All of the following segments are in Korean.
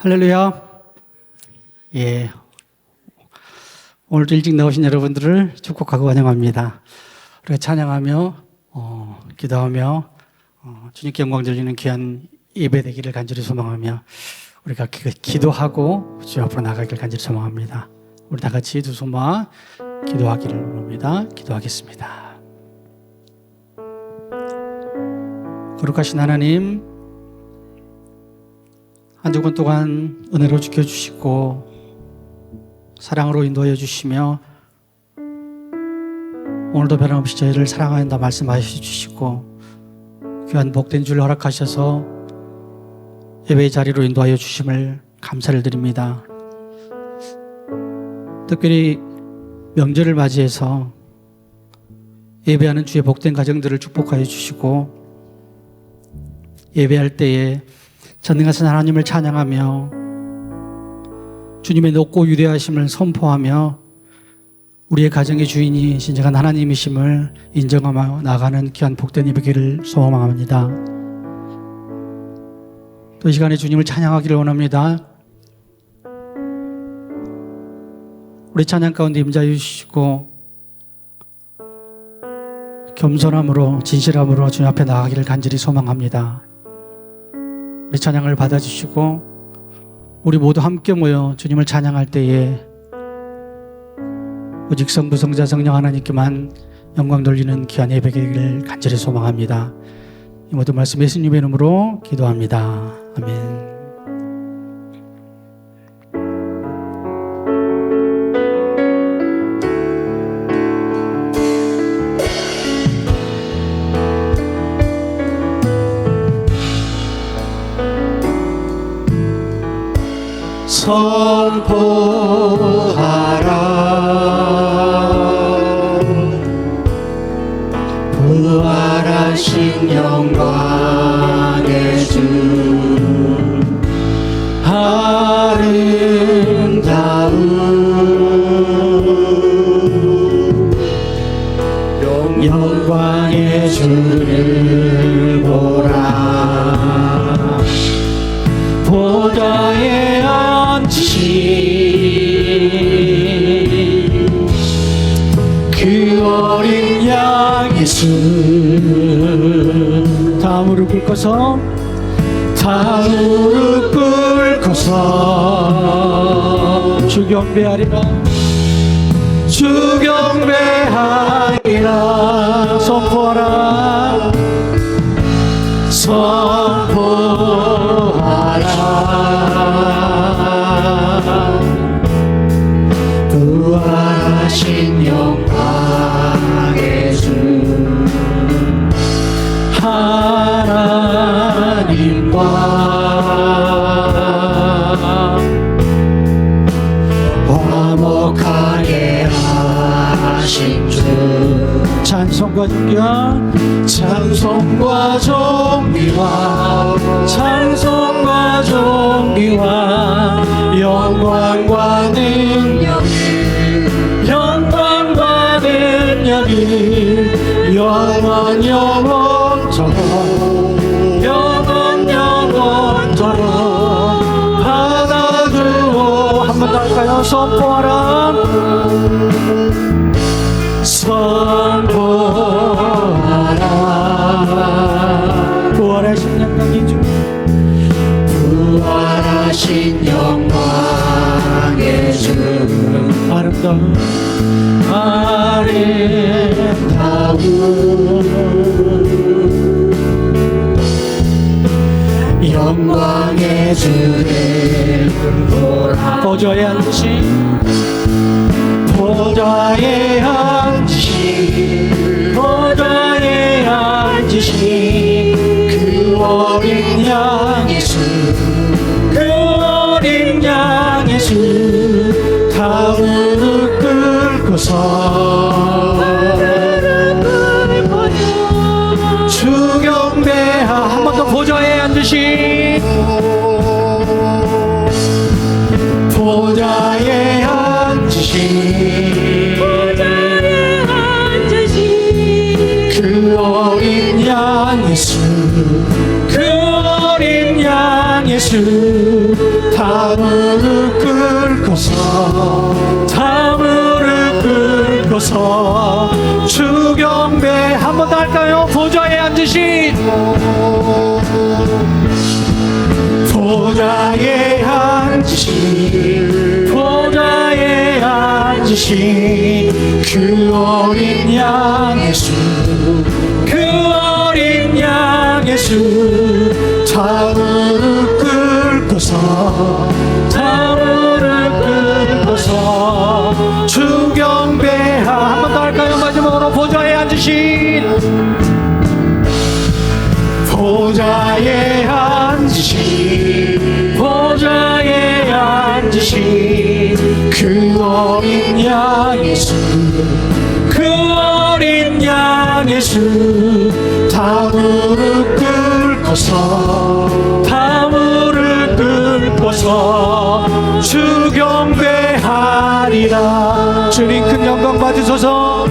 할렐루야. 예. 오늘도 일찍 나오신 여러분들을 축복하고 환영합니다. 우리가 찬양하며, 기도하며, 주님께 영광 돌리는 귀한 예배 되기를 간절히 소망하며, 우리가 기도하고 주 앞으로 나가기를 간절히 소망합니다. 우리 다 같이 두 손 모아 기도하기를 원합니다. 기도하겠습니다. 거룩하신 하나님, 한 주간 동안 은혜로 지켜주시고 사랑으로 인도하여 주시며 오늘도 변함없이 저희를 사랑한다 말씀하여 주시고 귀한 복된 줄 허락하셔서 예배의 자리로 인도하여 주심을 감사를 드립니다. 특별히 명절을 맞이해서 예배하는 주의 복된 가정들을 축복하여 주시고 예배할 때에 전능하신 하나님을 찬양하며 주님의 높고 위대하심을 선포하며 우리의 가정의 주인이 진정한 하나님이심을 인정하며 나가는 귀한 복된 예배기를 소망합니다. 또 이 시간에 주님을 찬양하기를 원합니다. 우리 찬양 가운데 임자해 주시고 겸손함으로 진실함으로 주님 앞에 나가기를 간절히 소망합니다. 우리 찬양을 받아주시고 우리 모두 함께 모여 주님을 찬양할 때에 오직 성부 성자 성령 하나님께만 영광 돌리는 귀한 예배기를 간절히 소망합니다. 이 모든 말씀 예수님의 이름으로 기도합니다. 아멘. 선포하라 부활하신 영광의 주 아름다운 영광의 주를 보라 보좌에 그 어린 양 예수 다 무릎 꿇고서 다 무릎 꿇고서 주 경배하리라 주 경배하리라 선포하라 선포하라 부활하신 영광의 주 하나님과 화목하게 하신 주 찬송과 존귀와 찬송과 존귀와 찬송과 존귀와 영광과 능력이 영광과 능력이 영원 영원토록 영원 영원토록 받아주오 한 번 더 할까요? 선포하라 선포하라 부활하신 영광의 주 부활하신 영광의 주 아름다운 영광의 주를 보라 보좌에 앉으신 보좌에 앉으신 보좌에 앉으신 그 어린 양 예수 그 어린 양 예수 다 무릎 꿇고서 주 경배하 한 번 더 보좌에 앉으신 보좌에 앉으신 그 어린 양 예수 그 어린 양 예수 예수 다 무릎 꿇고서 다 무릎 꿇고서 주 경배 한 번 더 할까요? 보좌에 앉으신 보좌에 앉으신 보좌에 앉으신 그 어린 양 예수 그 어린 양 예수 다 무릎 꿇고서 다 무릎 꿇고서 주 경배하 한 번 더 할까요? 마지막으로 보좌에 앉으신 보좌에 앉으신 보좌에 앉으신 그 어린 양 예수 그 어린 양 예수 다 무릎 꿇고서 다 무릎 꿇고서 주 경배하리라. 주님 큰 영광 받으소서.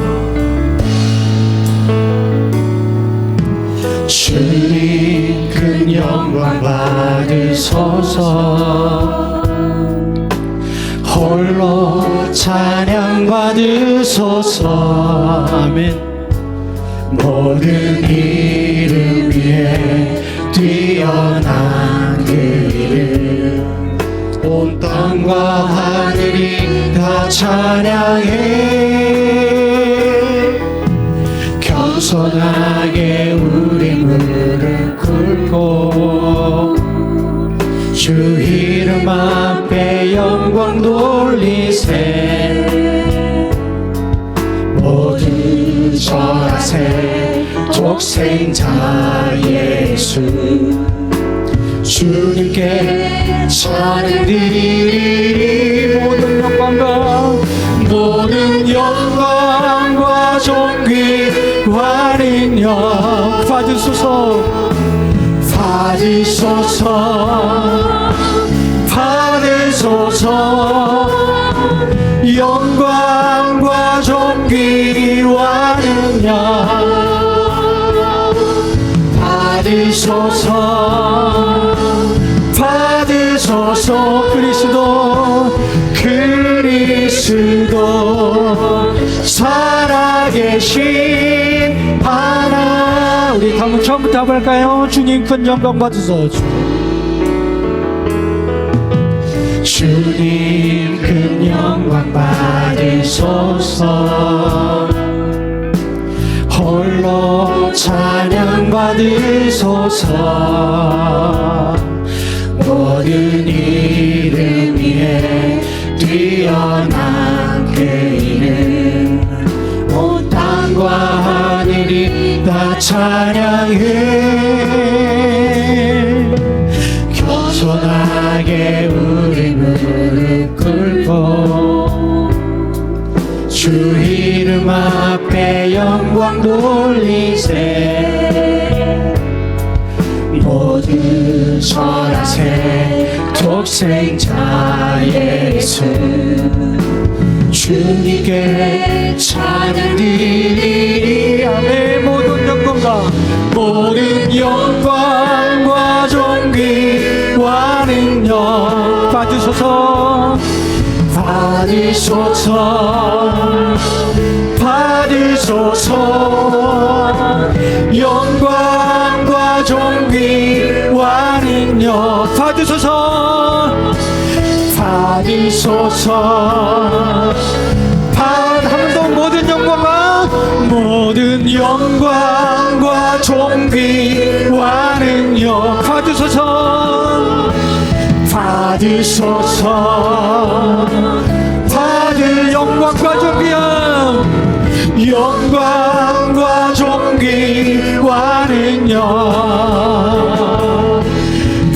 주님 큰 영광 받으소서. 홀로 찬양 받으소서. 아멘. 모든 이름 위에 뛰어난 그 이름 온 땅과 하늘이 다 찬양해. 겸손하게 우리 무릎 꿇고 주 이름 앞에 영광 돌리세. 모두 절하세. 독생자 예수 주님께 찬양 드리리. 모든 영광과 존귀와 능력 받으소서. 받으소서. 영광과 존귀와 능력 받으소서. 그리스도 살아계신 하나. 우리 한번 처음부터 해볼까요? 주님 큰 영광 받으소서. 주님 큰 영광 받으소서. 홀로 찬양 받으소서. 모든 이름 위에 뛰어난 그 이름 온 땅과 하늘이 다 찬양해. 겸손하게 우리 무릎 꿇고 주 이름 앞에 영광 돌리세. 모두 절하세. 독생자 예수 주님께 찬양 드리리. 아멘. 모든 영광과 존귀와 능력 받으소서. 영광과 존귀와 능력 받으소서. 한 번 더. 모든 영광과 존귀와 능력 받으소서. 영광과 존귀와 능력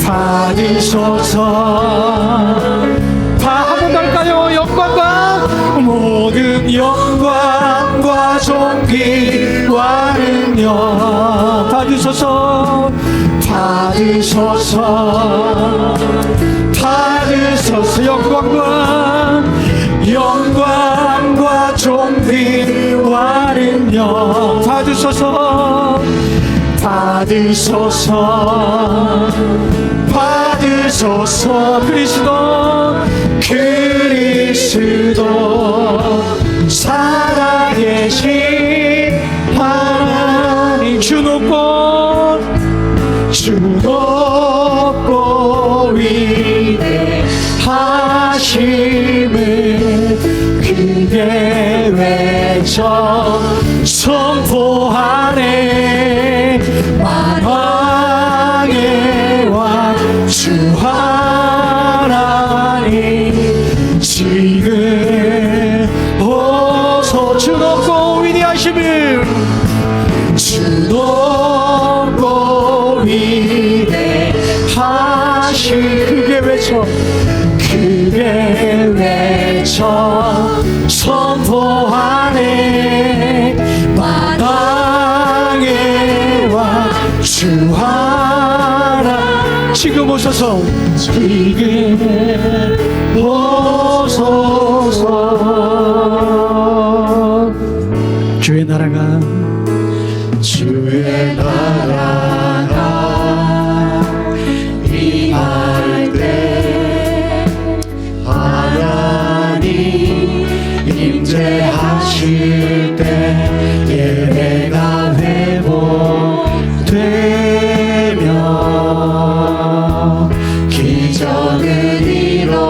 받으소서. 한 번 더 할까요? 모든 영광과 존귀와 능력 받으소서. 영광과 존귀와 능력 받으소서. 되소서. 그리스도 살아계신 하나님 주 높고 위대하심을 크게 외쳐 선포하네. 만왕의 왕 주 하나님 지금 오소. 주 높고 위대하심을 주 높고 위대하심 크게 외쳐 선포하네. 마당의 왕 주 하나 지금 오셔서 지금 오소서. 주의 나라가 임할 때 하나님 임재하실 때 예배가 회복되며 기적을 일어나네.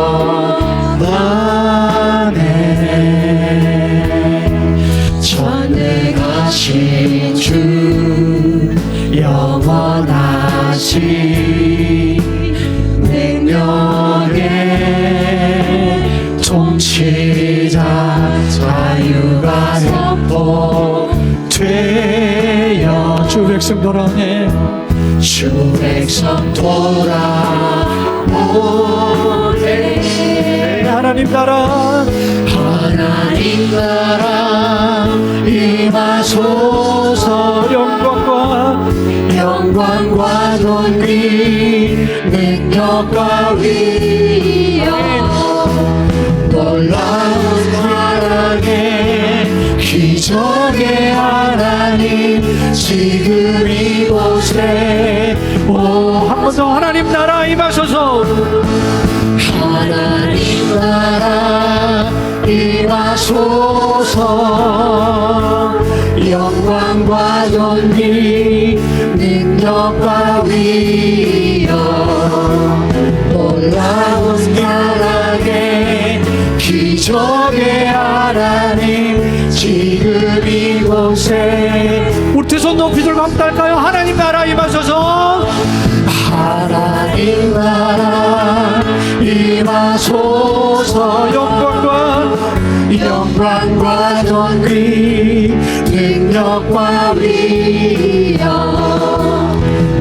전능하신 주 영원하신 능력의 통치자 자유가 선포되어 주 백성 돌아오네. 주 백성 돌아오네. 하나님 나라 임하소서. 영광과 존귀 능력과 위엄 놀라운 사랑의 기적의 하나님 지금 이곳에 한 번 더 하나님 나라 임하소서. 하나님 나라 임하소서. 영광과 존귀 능력과 위엄 놀라운 사랑의 기적의 하나님 지금 이곳에 우리 두 손 높이 들고 한번 할까요? 하나님 나라 임하소서. 하나님 나라 임하소서. 영광과 존귀 능력과 위엄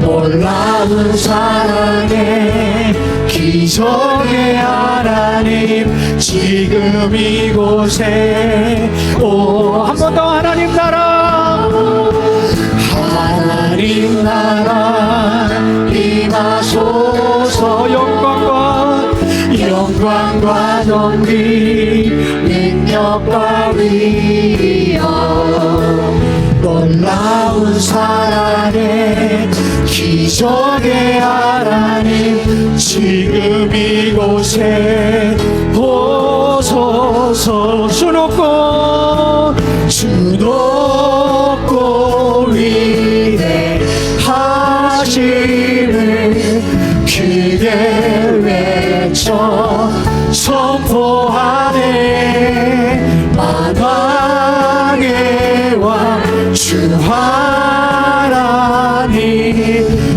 놀라운 사랑의 기적의 하나님 지금 이곳에 한 번 더 하나님 나라 임하소서. 영광과 존귀 능력과 위엄 놀라운 사랑의 기적의 하나님 지금 이곳에 오소서. 주 높고 위대하심을 크게 외쳐 선포하네. 만왕의 왕 주 하나님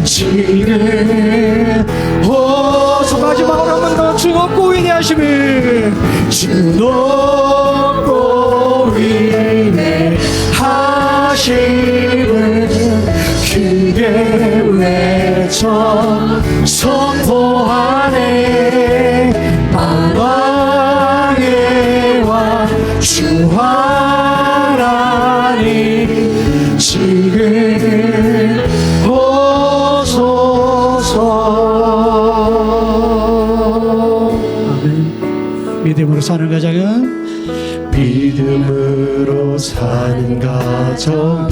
지금 오소. 마지막으로 한 번 더 주 높고 위대하심을 주 높고 위대하심을 크게 외쳐 선포하네. 만왕의 왕 주 하나님 지금 오소서. 아멘. 믿음으로 사는 가정은 믿음으로 사는 가정은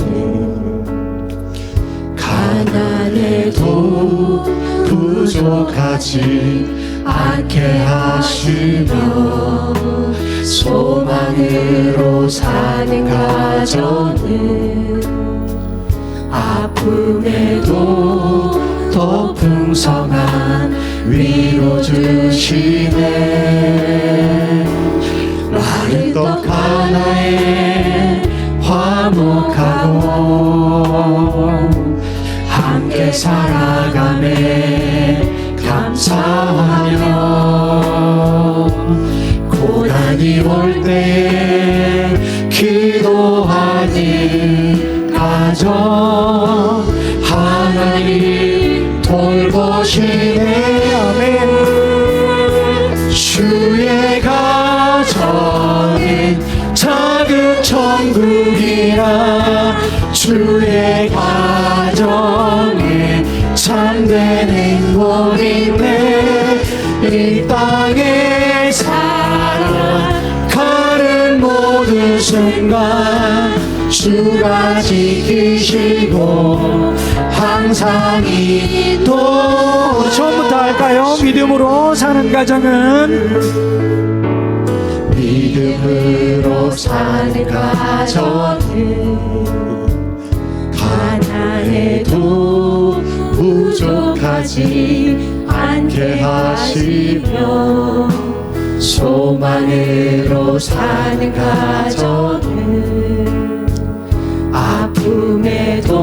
가난해도 부족하지 않게 하시며 소망으로 사는 가정은 아픔에도 더 풍성한 위로 주시네. 마른 떡 하나에 화목하고 함께 살아가매 감사하며 고난이 올 때에 기도하는 가정 하나님 돌보시네. 아멘. 주의 가정은 작은 천국이라 주의 가정에 참된 행복인데 이 땅에 살아가는 모든 순간 주가 지키시고 항상 인도. 처음부터 할까요? 믿음으로 사는 가정은 믿음으로 사는 가정은 가난해도 부족하지 않게 하시며 소망으로 사는 가정은 아픔에도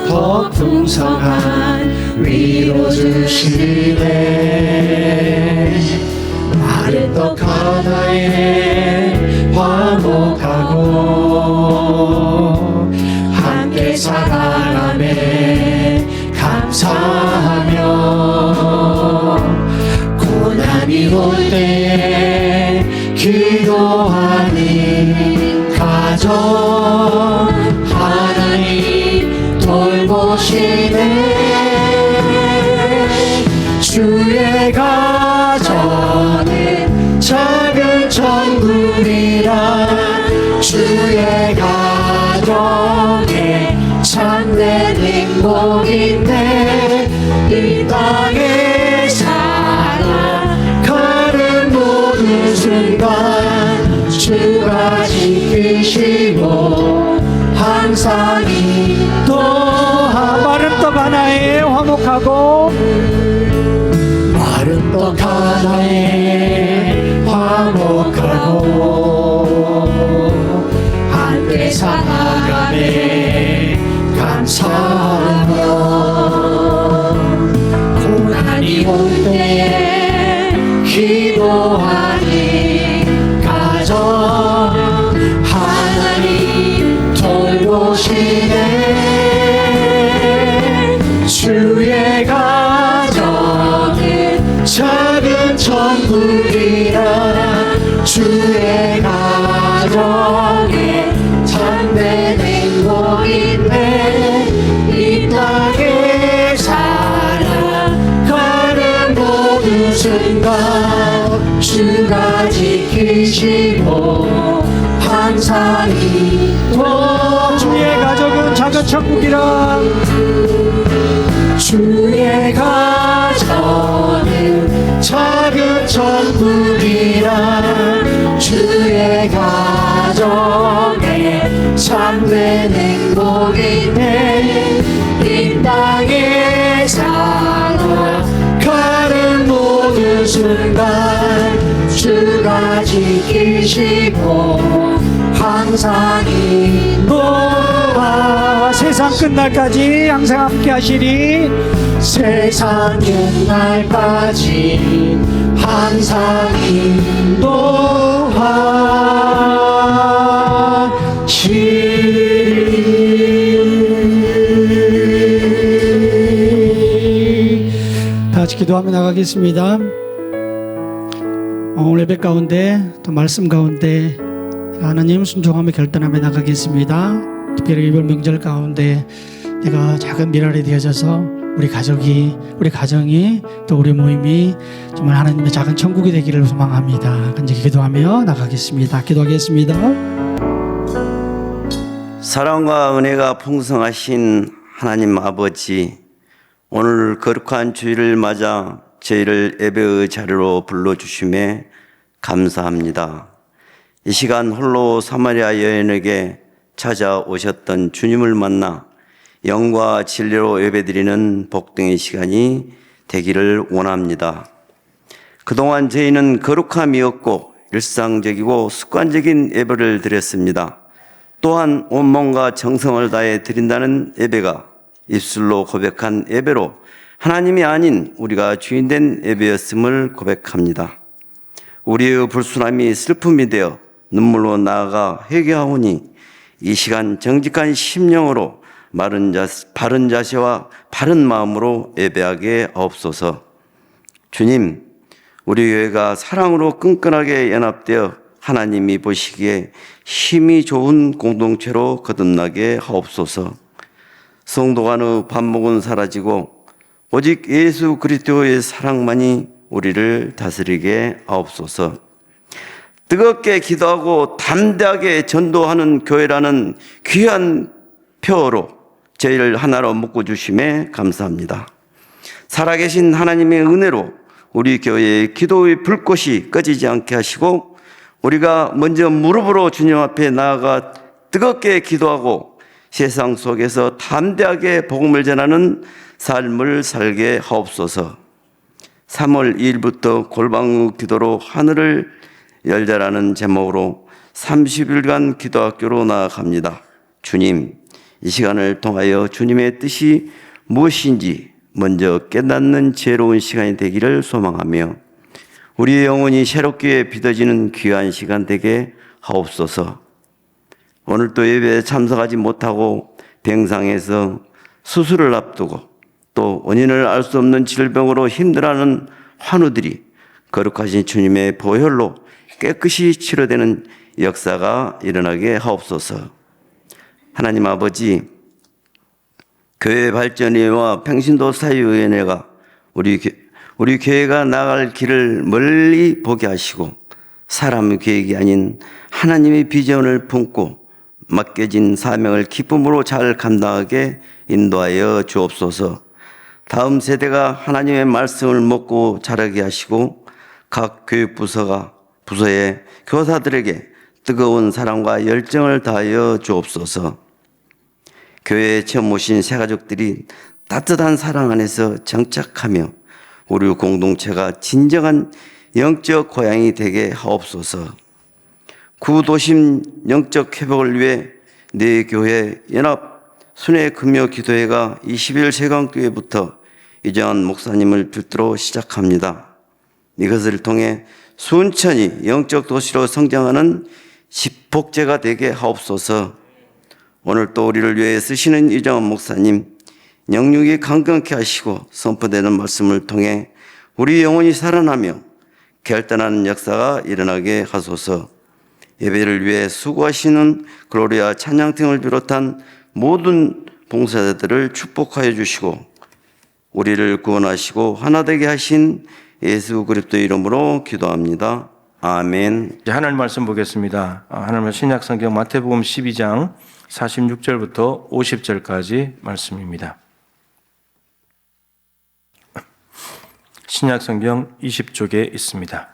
더 풍성한 위로 주시네. 마른 떡 하나에 화목하고 함께 살아가매 감사하며 고난이 올 때에 기도하는 가정 하나님 돌보시네. 주의 가정은 작은 천국이라 주의 가정에 참된 행복인데 이 땅에 살아가는 모든 순간 주가 지키시고 항상 인도하. 마른 떡 하나에 화목하고 마른 떡 하나에 화목하고 함께 살아가매 감사하며 고난이 올 때에 기도하는 가정 하나님 돌보시네. 주의 가정은 작은 천국이라 주의 가정에 참된 행복인데 이 땅에 살아가는 모든 순간 주가 지키시고 항상 인도. 주의 가족은 작은 천국이라 주의 가정은 작은 천국이라 주의 가정에 참된 행복이네. 이 땅에 살아가는 모든 순간 주가 지키시고 항상 인도하. 세상 끝날까지 항상 함께 하시리. 세상 끝날까지 항상 인도하시리. 다 같이 기도하며 나가겠습니다. 오늘 예배 가운데 또 말씀 가운데 하나님 순종하며 결단하며 나가겠습니다. 특별히 이번 명절 가운데 내가 작은 미랄이 되어져서 우리 가정이 또 우리 모임이 정말 하나님의 작은 천국이 되기를 소망합니다. 간절히 기도하며 나가겠습니다. 기도하겠습니다. 사랑과 은혜가 풍성하신 하나님 아버지, 오늘 거룩한 주일을 맞아 저희를 예배의 자리로 불러주심에 감사합니다. 이 시간 홀로 사마리아 여인에게 찾아오셨던 주님을 만나 영과 진리로 예배드리는 복등의 시간이 되기를 원합니다. 그동안 저희는 거룩함이 없고 일상적이고 습관적인 예배를 드렸습니다. 또한 온몸과 정성을 다해 드린다는 예배가 입술로 고백한 예배로 하나님이 아닌 우리가 주인된 예배였음을 고백합니다. 우리의 불순함이 슬픔이 되어 눈물로 나아가 회개하오니 이 시간 정직한 심령으로 바른 자세와 바른 마음으로 예배하게 하옵소서. 주님, 우리 교회가 사랑으로 끈끈하게 연합되어 하나님이 보시기에 힘이 좋은 공동체로 거듭나게 하옵소서. 성도 간의 반목은 사라지고 오직 예수 그리스도의 사랑만이 우리를 다스리게 하옵소서. 뜨겁게 기도하고 담대하게 전도하는 교회라는 귀한 표어로 저희를 하나로 묶어주심에 감사합니다. 살아계신 하나님의 은혜로 우리 교회의 기도의 불꽃이 꺼지지 않게 하시고 우리가 먼저 무릎으로 주님 앞에 나아가 뜨겁게 기도하고 세상 속에서 담대하게 복음을 전하는 삶을 살게 하옵소서. 3월 2일부터 골방의 기도로 하늘을 열자라는 제목으로 30일간 기도학교로 나아갑니다. 주님, 이 시간을 통하여 주님의 뜻이 무엇인지 먼저 깨닫는 지혜로운 시간이 되기를 소망하며 우리의 영혼이 새롭게 빛어지는 귀한 시간 되게 하옵소서. 오늘 또 예배에 참석하지 못하고 병상에서 수술을 앞두고 또 원인을 알 수 없는 질병으로 힘들어하는 환우들이 거룩하신 주님의 보혈로 깨끗이 치료되는 역사가 일어나게 하옵소서. 하나님 아버지, 교회 발전위와 평신도 사회위원회가 우리 교회가 나갈 길을 멀리 보게 하시고 사람의 계획이 아닌 하나님의 비전을 품고 맡겨진 사명을 기쁨으로 잘 감당하게 인도하여 주옵소서. 다음 세대가 하나님의 말씀을 먹고 자라게 하시고 각 교육부서의 교사들에게 뜨거운 사랑과 열정을 다하여 주옵소서. 교회에 처음 오신 새가족들이 따뜻한 사랑 안에서 정착하며 우리 공동체가 진정한 영적 고향이 되게 하옵소서. 구도심 영적 회복을 위해 내 교회 연합 순회 금요 기도회가 20일 세강교회부터 이정환 목사님을 필두로 시작합니다. 이것을 통해 순천히 영적 도시로 성장하는 집복제가 되게 하옵소서. 오늘 또 우리를 위해 쓰시는 이정환 목사님, 영육이 강건케 하시고 선포되는 말씀을 통해 우리 영혼이 살아나며 결단하는 역사가 일어나게 하소서. 예배를 위해 수고하시는 글로리아 찬양팀을 비롯한 모든 봉사자들을 축복하여 주시고 우리를 구원하시고 하나 되게 하신 예수 그리스도 이름으로 기도합니다. 아멘. 이제 하나님 말씀 보겠습니다. 하나님 신약 성경 마태복음 12장 46절부터 50절까지 말씀입니다. 신약 성경 20쪽에 있습니다.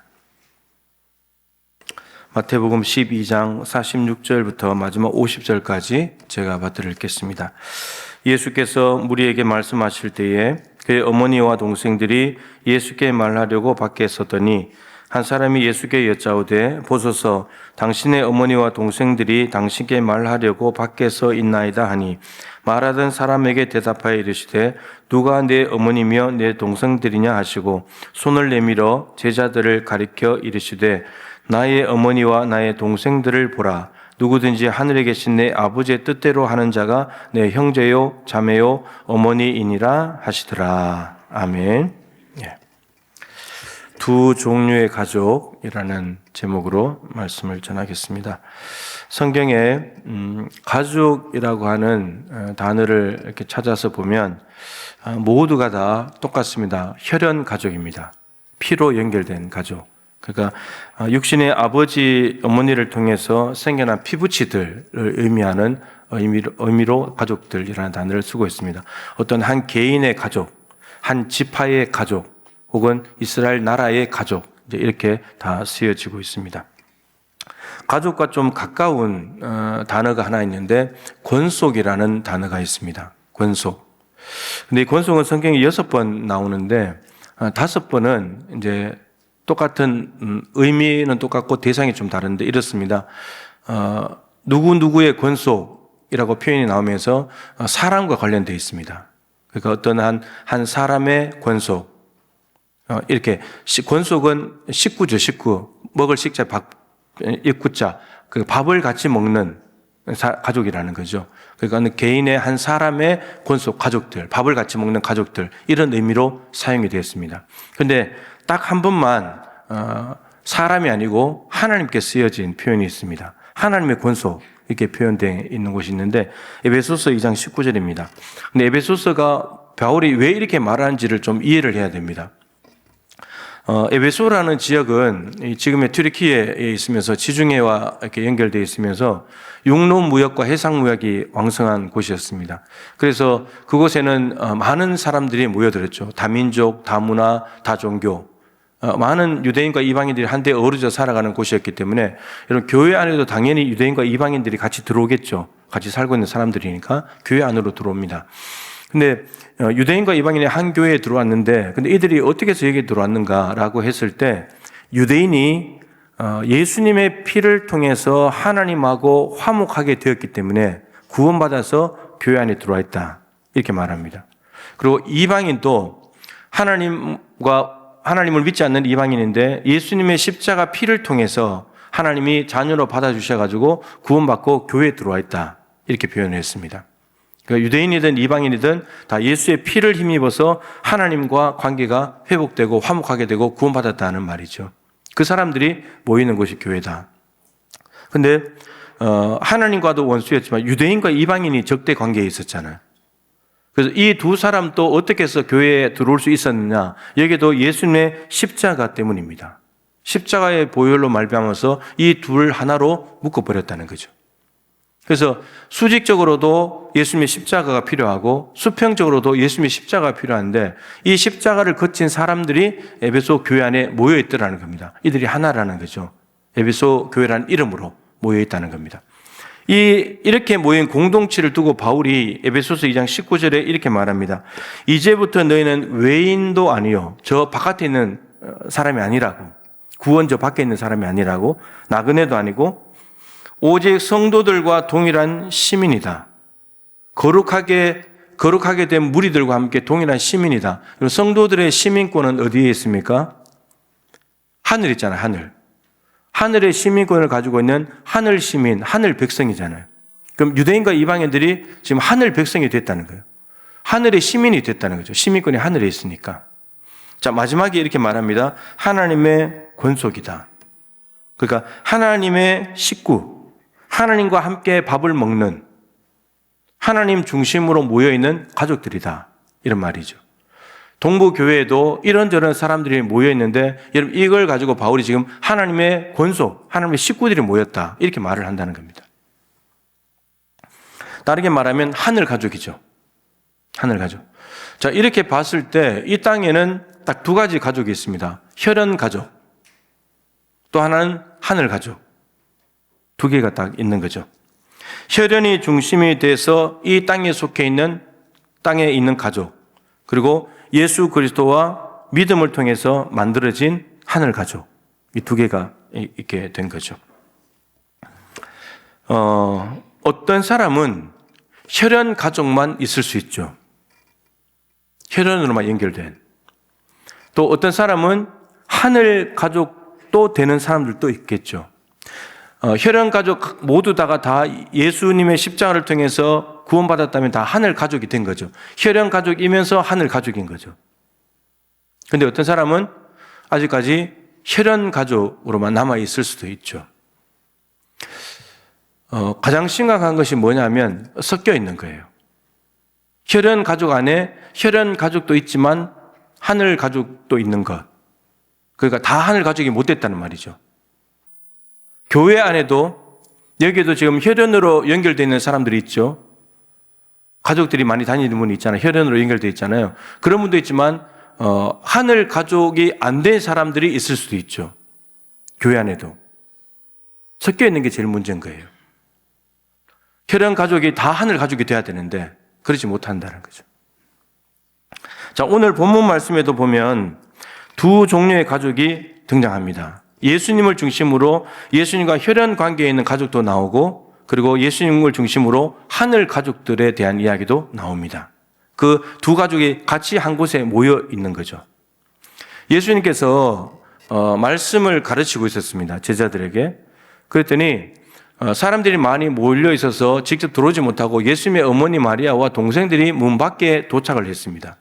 마태복음 12장 46절부터 마지막 50절까지 제가 받들어 읽겠습니다. 예수께서 무리에게 말씀하실 때에 그의 어머니와 동생들이 예수께 말하려고 밖에 섰더니 한 사람이 예수께 여짜오되 보소서 당신의 어머니와 동생들이 당신께 말하려고 밖에서 있나이다 하니 말하던 사람에게 대답하여 이르시되 누가 내 어머니며 내 동생들이냐 하시고 손을 내밀어 제자들을 가리켜 이르시되 나의 어머니와 나의 동생들을 보라. 누구든지 하늘에 계신 내 아버지의 뜻대로 하는 자가 내 형제요 자매요 어머니이니라 하시더라. 아멘. 예. 두 종류의 가족이라는 제목으로 말씀을 전하겠습니다. 성경에 가족이라고 하는 단어를 이렇게 찾아서 보면 모두가 다 똑같습니다. 혈연 가족입니다. 피로 연결된 가족. 그러니까 육신의 아버지, 어머니를 통해서 생겨난 피부치들을 의미하는 의미로 가족들이라는 단어를 쓰고 있습니다. 어떤 한 개인의 가족, 한 지파의 가족, 혹은 이스라엘 나라의 가족, 이렇게 다 쓰여지고 있습니다. 가족과 좀 가까운 단어가 하나 있는데 권속이라는 단어가 있습니다. 권속. 근데 이 권속은 성경에 6번 나오는데 5번은 이제 똑같은 의미는 똑같고 대상이 좀 다른데 이렇습니다. 누구누구의 권속이라고 표현이 나오면서 사람과 관련되어 있습니다. 그러니까 어떤 한 사람의 권속. 이렇게 권속은 식구죠, 식구. 먹을 식자, 입구자. 그 밥을 같이 먹는 가족이라는 거죠. 그러니까 개인의 한 사람의 권속 가족들, 밥을 같이 먹는 가족들, 이런 의미로 사용이 되었습니다. 그런데 딱 한 번만 사람이 아니고 하나님께 쓰여진 표현이 있습니다. 하나님의 권속 이렇게 표현되어 있는 곳이 있는데 에베소서 2장 19절입니다. 근데 에베소서가 바울이 왜 이렇게 말하는지를 좀 이해를 해야 됩니다. 에베소라는 지역은 지금의 튀르키예에 있으면서 지중해와 이렇게 연결되어 있으면서 육로 무역과 해상 무역이 왕성한 곳이었습니다. 그래서 그곳에는 많은 사람들이 모여들었죠. 다민족, 다문화, 다종교. 많은 유대인과 이방인들이 한데 어우러져 살아가는 곳이었기 때문에 여러분 교회 안에도 당연히 유대인과 이방인들이 같이 들어오겠죠. 같이 살고 있는 사람들이니까 교회 안으로 들어옵니다. 근데 유대인과 이방인이 한 교회에 들어왔는데 근데 이들이 어떻게 해서 여기에 들어왔는가라고 했을 때 유대인이 예수님의 피를 통해서 하나님하고 화목하게 되었기 때문에 구원받아서 교회 안에 들어와 있다. 이렇게 말합니다. 그리고 이방인도 하나님을 믿지 않는 이방인인데 예수님의 십자가 피를 통해서 하나님이 자녀로 받아주셔가지고 구원받고 교회에 들어와 있다. 이렇게 표현을 했습니다. 그러니까 유대인이든 이방인이든 다 예수의 피를 힘입어서 하나님과 관계가 회복되고 화목하게 되고 구원받았다는 말이죠. 그 사람들이 모이는 곳이 교회다. 근데 하나님과도 원수였지만 유대인과 이방인이 적대 관계에 있었잖아요. 그래서 이 두 사람 또 어떻게 해서 교회에 들어올 수 있었느냐? 여기도 예수님의 십자가 때문입니다. 십자가의 보혈로 말미암아서 이 둘 하나로 묶어버렸다는 거죠. 그래서 수직적으로도 예수님의 십자가가 필요하고 수평적으로도 예수님의 십자가가 필요한데 이 십자가를 거친 사람들이 에베소 교회 안에 모여있더라는 겁니다. 이들이 하나라는 거죠. 에베소 교회라는 이름으로 모여있다는 겁니다. 이렇게 모인 공동체를 두고 바울이 에베소서 2장 19절에 이렇게 말합니다. 이제부터 너희는 외인도 아니요 저 바깥에 있는 사람이 아니라고, 구원 저 밖에 있는 사람이 아니라고, 나그네도 아니고 오직 성도들과 동일한 시민이다. 거룩하게 된 무리들과 함께 동일한 시민이다. 성도들의 시민권은 어디에 있습니까? 하늘 있잖아요, 하늘. 하늘의 시민권을 가지고 있는 하늘 시민, 하늘 백성이잖아요. 그럼 유대인과 이방인들이 지금 하늘 백성이 됐다는 거예요. 하늘의 시민이 됐다는 거죠. 시민권이 하늘에 있으니까. 자, 마지막에 이렇게 말합니다. 하나님의 권속이다. 그러니까 하나님의 식구, 하나님과 함께 밥을 먹는 하나님 중심으로 모여있는 가족들이다. 이런 말이죠. 동부교회에도 이런저런 사람들이 모여있는데 여러분 이걸 가지고 바울이 지금 하나님의 권속, 하나님의 식구들이 모였다. 이렇게 말을 한다는 겁니다. 다르게 말하면 하늘 가족이죠. 하늘 가족. 자, 이렇게 봤을 때 이 땅에는 딱 두 가지 가족이 있습니다. 혈연 가족. 또 하나는 하늘 가족. 두 개가 딱 있는 거죠. 혈연이 중심이 돼서 이 땅에 속해 있는 땅에 있는 가족. 그리고 예수 그리스도와 믿음을 통해서 만들어진 하늘 가족. 이 두 개가 있게 된 거죠. 어떤 사람은 혈연 가족만 있을 수 있죠. 혈연으로만 연결된. 또 어떤 사람은 하늘 가족도 되는 사람들도 있겠죠. 혈연 가족 모두 다 예수님의 십자가를 통해서 구원받았다면 다 하늘 가족이 된 거죠. 혈연 가족이면서 하늘 가족인 거죠. 근데 어떤 사람은 아직까지 혈연 가족으로만 남아 있을 수도 있죠. 가장 심각한 것이 뭐냐면 섞여 있는 거예요. 혈연 가족 안에 혈연 가족도 있지만 하늘 가족도 있는 것. 그러니까 다 하늘 가족이 못 됐다는 말이죠. 교회 안에도 여기에도 지금 혈연으로 연결되어 있는 사람들이 있죠. 가족들이 많이 다니는 분이 있잖아요. 혈연으로 연결되어 있잖아요. 그런 분도 있지만 하늘 가족이 안 된 사람들이 있을 수도 있죠. 교회 안에도. 섞여 있는 게 제일 문제인 거예요. 혈연 가족이 다 하늘 가족이 돼야 되는데 그러지 못한다는 거죠. 자, 오늘 본문 말씀에도 보면 두 종류의 가족이 등장합니다. 예수님을 중심으로 예수님과 혈연 관계에 있는 가족도 나오고, 그리고 예수님을 중심으로 하늘 가족들에 대한 이야기도 나옵니다. 그 두 가족이 같이 한 곳에 모여 있는 거죠. 예수님께서 말씀을 가르치고 있었습니다. 제자들에게. 그랬더니 사람들이 많이 몰려 있어서 직접 들어오지 못하고 예수님의 어머니 마리아와 동생들이 문 밖에 도착을 했습니다.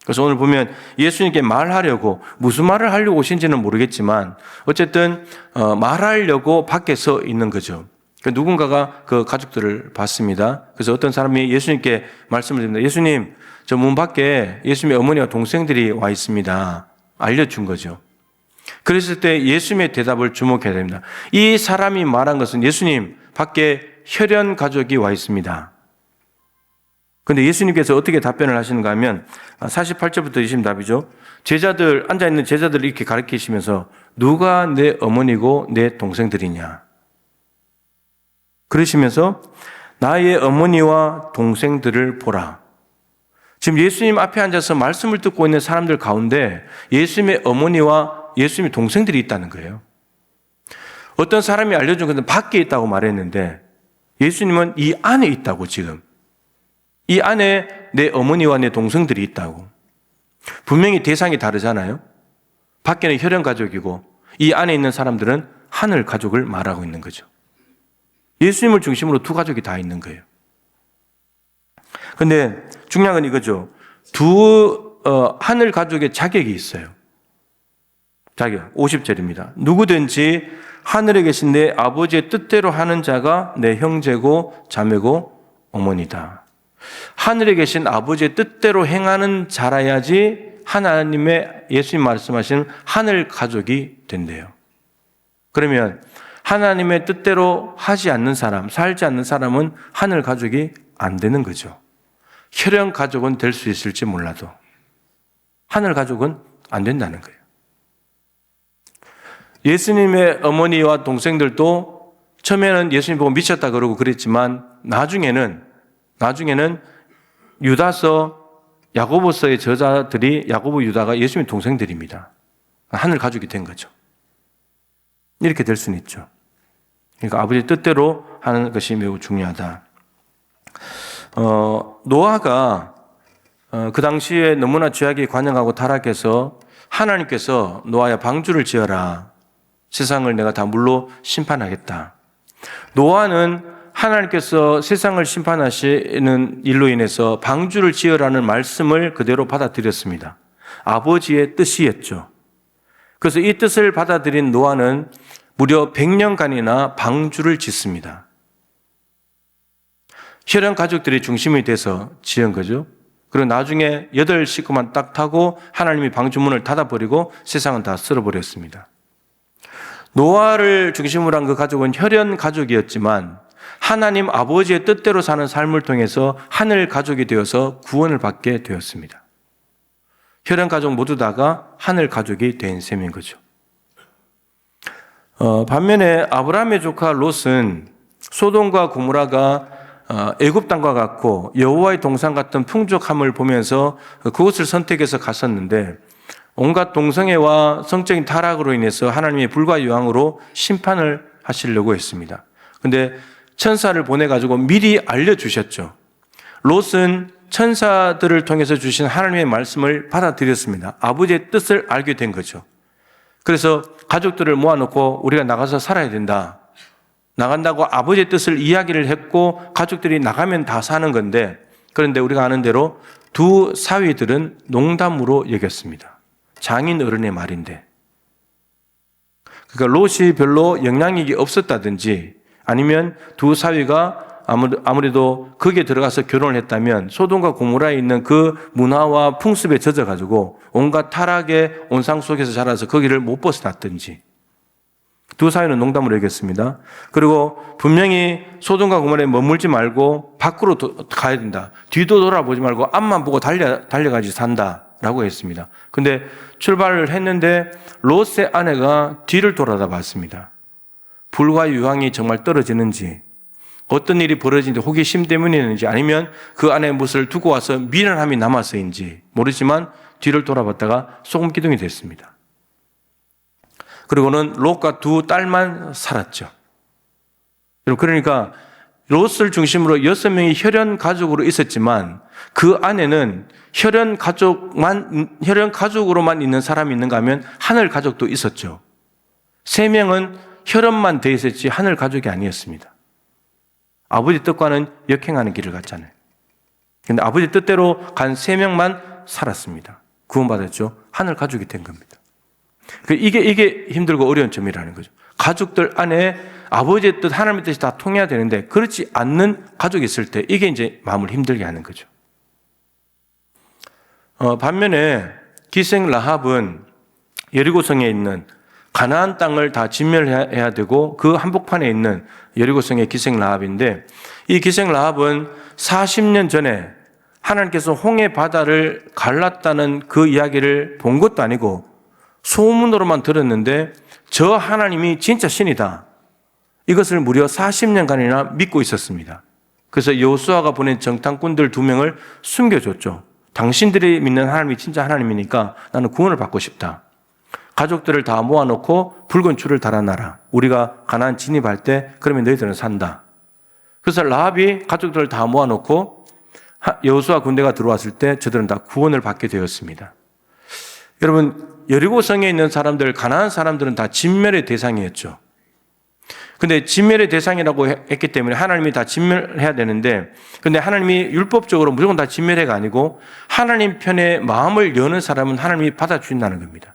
그래서 오늘 보면 예수님께 말하려고, 무슨 말을 하려고 오신지는 모르겠지만 어쨌든 말하려고 밖에 서 있는 거죠. 누군가가 그 가족들을 봤습니다. 그래서 어떤 사람이 예수님께 말씀을 드립니다. 예수님, 저 문 밖에 예수님의 어머니와 동생들이 와 있습니다. 알려준 거죠. 그랬을 때 예수님의 대답을 주목해야 됩니다. 이 사람이 말한 것은 예수님, 밖에 혈연 가족이 와 있습니다. 근데 예수님께서 어떻게 답변을 하시는가 하면 48절부터 20절 답이죠. 제자들, 앉아있는 제자들을 이렇게 가르치시면서 누가 내 어머니고 내 동생들이냐. 그러시면서 나의 어머니와 동생들을 보라. 지금 예수님 앞에 앉아서 말씀을 듣고 있는 사람들 가운데 예수님의 어머니와 예수님의 동생들이 있다는 거예요. 어떤 사람이 알려준 것은 밖에 있다고 말했는데 예수님은 이 안에 있다고 지금. 이 안에 내 어머니와 내 동생들이 있다고. 분명히 대상이 다르잖아요. 밖에는 혈연 가족이고 이 안에 있는 사람들은 하늘 가족을 말하고 있는 거죠. 예수님을 중심으로 두 가족이 다 있는 거예요. 근데 중요한 건 이거죠. 하늘 가족의 자격이 있어요. 자격, 50절입니다. 누구든지 하늘에 계신 내 아버지의 뜻대로 하는 자가 내 형제고 자매고 어머니다. 하늘에 계신 아버지의 뜻대로 행하는 자라야지 하나님의 예수님 말씀하신 하늘 가족이 된대요. 그러면 하나님의 뜻대로 하지 않는 사람, 살지 않는 사람은 하늘 가족이 안 되는 거죠. 혈연 가족은 될 수 있을지 몰라도 하늘 가족은 안 된다는 거예요. 예수님의 어머니와 동생들도 처음에는 예수님 보고 미쳤다 그러고 그랬지만 나중에는 유다서, 야고보서의 저자들이 야고보, 유다가 예수님의 동생들입니다. 하늘 가족이 된 거죠. 이렇게 될 수는 있죠. 그러니까 아버지의 뜻대로 하는 것이 매우 중요하다. 노아가 그 당시에 너무나 죄악에 관영하고 타락해서 하나님께서 노아야 방주를 지어라. 세상을 내가 다 물로 심판하겠다. 노아는 하나님께서 세상을 심판하시는 일로 인해서 방주를 지으라는 말씀을 그대로 받아들였습니다. 아버지의 뜻이었죠. 그래서 이 뜻을 받아들인 노아는 무려 100년간이나 방주를 짓습니다. 혈연 가족들이 중심이 돼서 지은 거죠. 그리고 나중에 8 식구만 딱 타고 하나님이 방주문을 닫아버리고 세상은 다 쓸어버렸습니다. 노아를 중심으로 한 그 가족은 혈연 가족이었지만 하나님 아버지의 뜻대로 사는 삶을 통해서 하늘 가족이 되어서 구원을 받게 되었습니다. 혈연 가족 모두 다가 하늘 가족이 된 셈인 거죠. 반면에 아브라함의 조카 롯은 소돔과 고모라가 애굽 땅과 같고 여호와의 동산 같은 풍족함을 보면서 그곳을 선택해서 갔었는데 온갖 동성애와 성적인 타락으로 인해서 하나님의 불과 유황으로 심판을 하시려고 했습니다. 그런데 천사를 보내가지고 미리 알려주셨죠. 롯은 천사들을 통해서 주신 하나님의 말씀을 받아들였습니다. 아버지의 뜻을 알게 된 거죠. 그래서 가족들을 모아놓고 우리가 나가서 살아야 된다. 나간다고 아버지의 뜻을 이야기를 했고 가족들이 나가면 다 사는 건데, 그런데 우리가 아는 대로 두 사위들은 농담으로 여겼습니다. 장인 어른의 말인데. 그러니까 롯이 별로 영향력이 없었다든지 아니면 두 사위가 아무래도 거기에 들어가서 결혼을 했다면 소돔과 고모라에 있는 그 문화와 풍습에 젖어가지고 온갖 타락의 온상 속에서 자라서 거기를 못 벗어났든지, 두 사위는 농담으로 얘기했습니다. 그리고 분명히 소돔과 고모라에 머물지 말고 밖으로 가야 된다. 뒤도 돌아보지 말고 앞만 보고 달려가지 산다라고 했습니다. 근데 출발을 했는데 롯의 아내가 뒤를 돌아다 봤습니다. 불과 유황이 정말 떨어지는지, 어떤 일이 벌어지는지 호기심 때문이었는지, 아니면 그 안에 무엇을 두고 와서 미련함이 남아서인지 모르지만 뒤를 돌아봤다가 소금 기둥이 됐습니다. 그리고는 롯과 두 딸만 살았죠. 그러니까 롯을 중심으로 6명이 혈연 가족으로 있었지만 그 안에는 혈연 가족으로만 있는 사람이 있는가 하면 하늘 가족도 있었죠. 3명은 혈연만 돼 있었지 하늘 가족이 아니었습니다. 아버지 뜻과는 역행하는 길을 갔잖아요. 그런데 아버지 뜻대로 간 3명만 살았습니다. 구원받았죠. 하늘 가족이 된 겁니다. 이게 힘들고 어려운 점이라는 거죠. 가족들 안에 아버지의 뜻, 하나님의 뜻이 다 통해야 되는데 그렇지 않는 가족이 있을 때 이게 이제 마음을 힘들게 하는 거죠. 반면에 기생 라합은 여리고성에 있는 가나안 땅을 다 진멸해야 되고 그 한복판에 있는 여리고성의 기생 라합인데, 이 기생 라합은 40년 전에 하나님께서 홍해 바다를 갈랐다는 그 이야기를 본 것도 아니고 소문으로만 들었는데 저 하나님이 진짜 신이다, 이것을 무려 40년간이나 믿고 있었습니다. 그래서 여호수아가 보낸 정탐꾼들 2명을 숨겨줬죠. 당신들이 믿는 하나님이 진짜 하나님이니까 나는 구원을 받고 싶다. 가족들을 다 모아놓고 붉은 줄을 달아놔라. 우리가 가나안 진입할 때 그러면 너희들은 산다. 그래서 라합이 가족들을 다 모아놓고 여호수아 군대가 들어왔을 때 저들은 다 구원을 받게 되었습니다. 여러분, 여리고성에 있는 사람들, 가나안 사람들은 다 진멸의 대상이었죠. 근데 진멸의 대상이라고 했기 때문에 하나님이 다 진멸해야 되는데, 근데 하나님이 율법적으로 무조건 다 진멸해가 아니고 하나님 편에 마음을 여는 사람은 하나님이 받아주신다는 겁니다.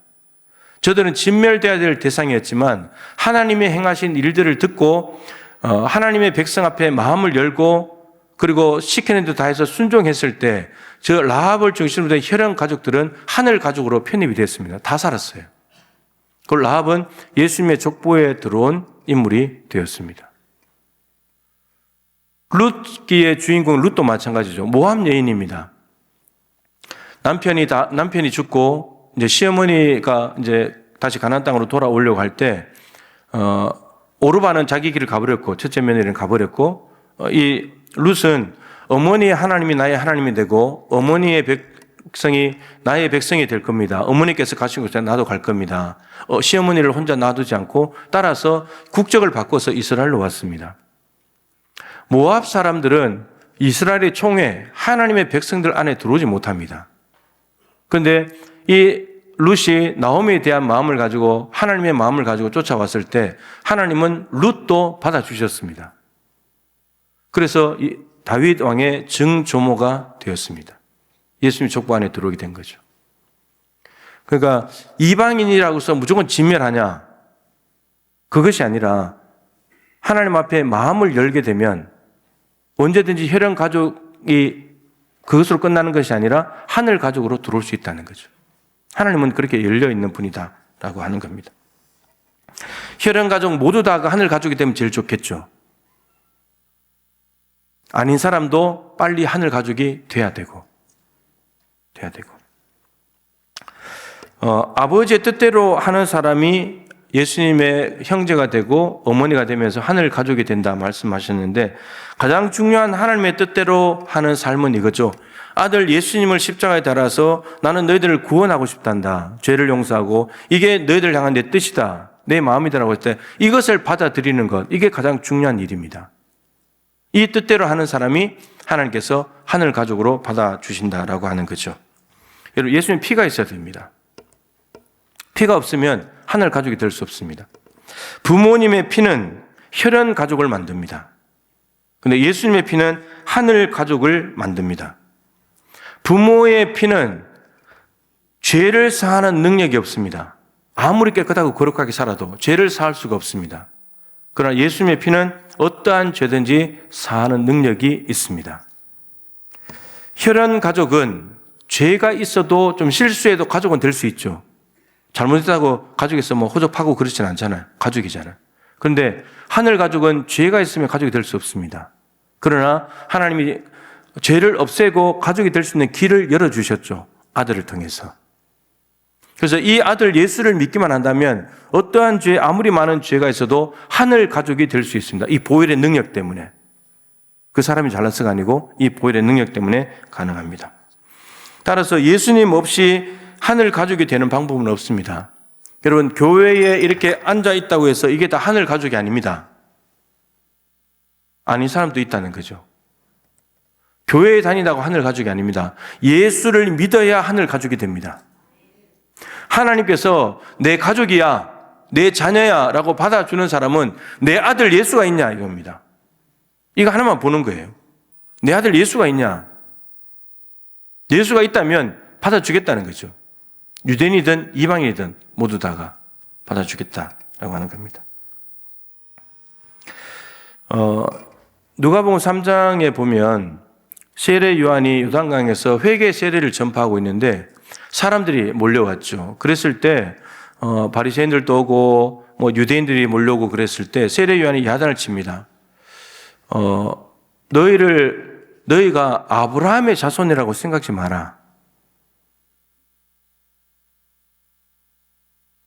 저들은 진멸되어야 될 대상이었지만 하나님이 행하신 일들을 듣고 하나님의 백성 앞에 마음을 열고 그리고 시키는 대로 다 해서 순종했을 때 저 라합을 중심으로 된 혈연 가족들은 하늘 가족으로 편입이 됐습니다. 다 살았어요. 그 라합은 예수님의 족보에 들어온 인물이 되었습니다. 룻기의 주인공 룻도 마찬가지죠. 모압 여인입니다. 남편이 죽고 이제 시어머니가 이제 다시 가나안 땅으로 돌아오려고 할 때 오르바는 자기 길을 가버렸고 첫째 며느리는 가버렸고 이 룻은 어머니의 하나님이 나의 하나님이 되고 어머니의 백성이 나의 백성이 될 겁니다. 어머니께서 가신 곳에 나도 갈 겁니다. 시어머니를 혼자 놔두지 않고 따라서 국적을 바꿔서 이스라엘로 왔습니다. 모압 사람들은 이스라엘의 총회, 하나님의 백성들 안에 들어오지 못합니다. 그런데 이 룻이 나오미에 대한 마음을 가지고 하나님의 마음을 가지고 쫓아왔을 때 하나님은 룻도 받아주셨습니다. 그래서 이 다윗 왕의 증조모가 되었습니다. 예수님 족보 안에 들어오게 된 거죠. 그러니까 이방인이라고 해서 무조건 진멸하냐? 그것이 아니라 하나님 앞에 마음을 열게 되면 언제든지 혈연 가족이 그것으로 끝나는 것이 아니라 하늘 가족으로 들어올 수 있다는 거죠. 하나님은 그렇게 열려있는 분이다라고 하는 겁니다. 혈연 가족 모두 다 하늘 가족이 되면 제일 좋겠죠. 아닌 사람도 빨리 하늘 가족이 돼야 되고. 아버지의 뜻대로 하는 사람이 예수님의 형제가 되고 어머니가 되면서 하늘 가족이 된다 말씀하셨는데, 가장 중요한 하나님의 뜻대로 하는 삶은 이거죠. 아들 예수님을 십자가에 달아서 나는 너희들을 구원하고 싶단다. 죄를 용서하고 이게 너희들 향한 내 뜻이다. 내 마음이다라고 할 때 이것을 받아들이는 것, 이게 가장 중요한 일입니다. 이 뜻대로 하는 사람이 하나님께서 하늘 가족으로 받아주신다라고 하는 거죠. 여러분, 예수님 피가 있어야 됩니다. 피가 없으면 하늘 가족이 될 수 없습니다. 부모님의 피는 혈연 가족을 만듭니다. 그런데 예수님의 피는 하늘 가족을 만듭니다. 부모의 피는 죄를 사하는 능력이 없습니다. 아무리 깨끗하고 거룩하게 살아도 죄를 사할 수가 없습니다. 그러나 예수님의 피는 어떠한 죄든지 사하는 능력이 있습니다. 혈연 가족은 죄가 있어도 좀 실수해도 가족은 될 수 있죠. 잘못했다고 가족에서 뭐 호적하고 그렇진 않잖아요. 가족이잖아요. 그런데 하늘 가족은 죄가 있으면 가족이 될 수 없습니다. 그러나 하나님이 죄를 없애고 가족이 될 수 있는 길을 열어주셨죠. 아들을 통해서. 그래서 이 아들 예수를 믿기만 한다면 어떠한 죄, 아무리 많은 죄가 있어도 하늘 가족이 될 수 있습니다. 이 보혈의 능력 때문에. 그 사람이 잘나서가 아니고 이 보혈의 능력 때문에 가능합니다. 따라서 예수님 없이 하늘 가족이 되는 방법은 없습니다. 여러분, 교회에 이렇게 앉아 있다고 해서 이게 다 하늘 가족이 아닙니다. 아닌 사람도 있다는 거죠. 교회에 다니다고 하늘 가족이 아닙니다. 예수를 믿어야 하늘 가족이 됩니다. 하나님께서 내 가족이야, 내 자녀야 라고 받아주는 사람은 내 아들 예수가 있냐 이겁니다. 이거 하나만 보는 거예요. 내 아들 예수가 있냐. 예수가 있다면 받아주겠다는 거죠. 유대인이든 이방인이든 모두 다가 받아주겠다라고 하는 겁니다. 누가복음 3장에 보면 세례 요한이 요단강에서 회개 세례를 전파하고 있는데 사람들이 몰려왔죠. 그랬을 때 바리새인들도 오고 뭐 유대인들이 몰려오고 그랬을 때 세례 요한이 야단을 칩니다. 너희가 아브라함의 자손이라고 생각지 마라.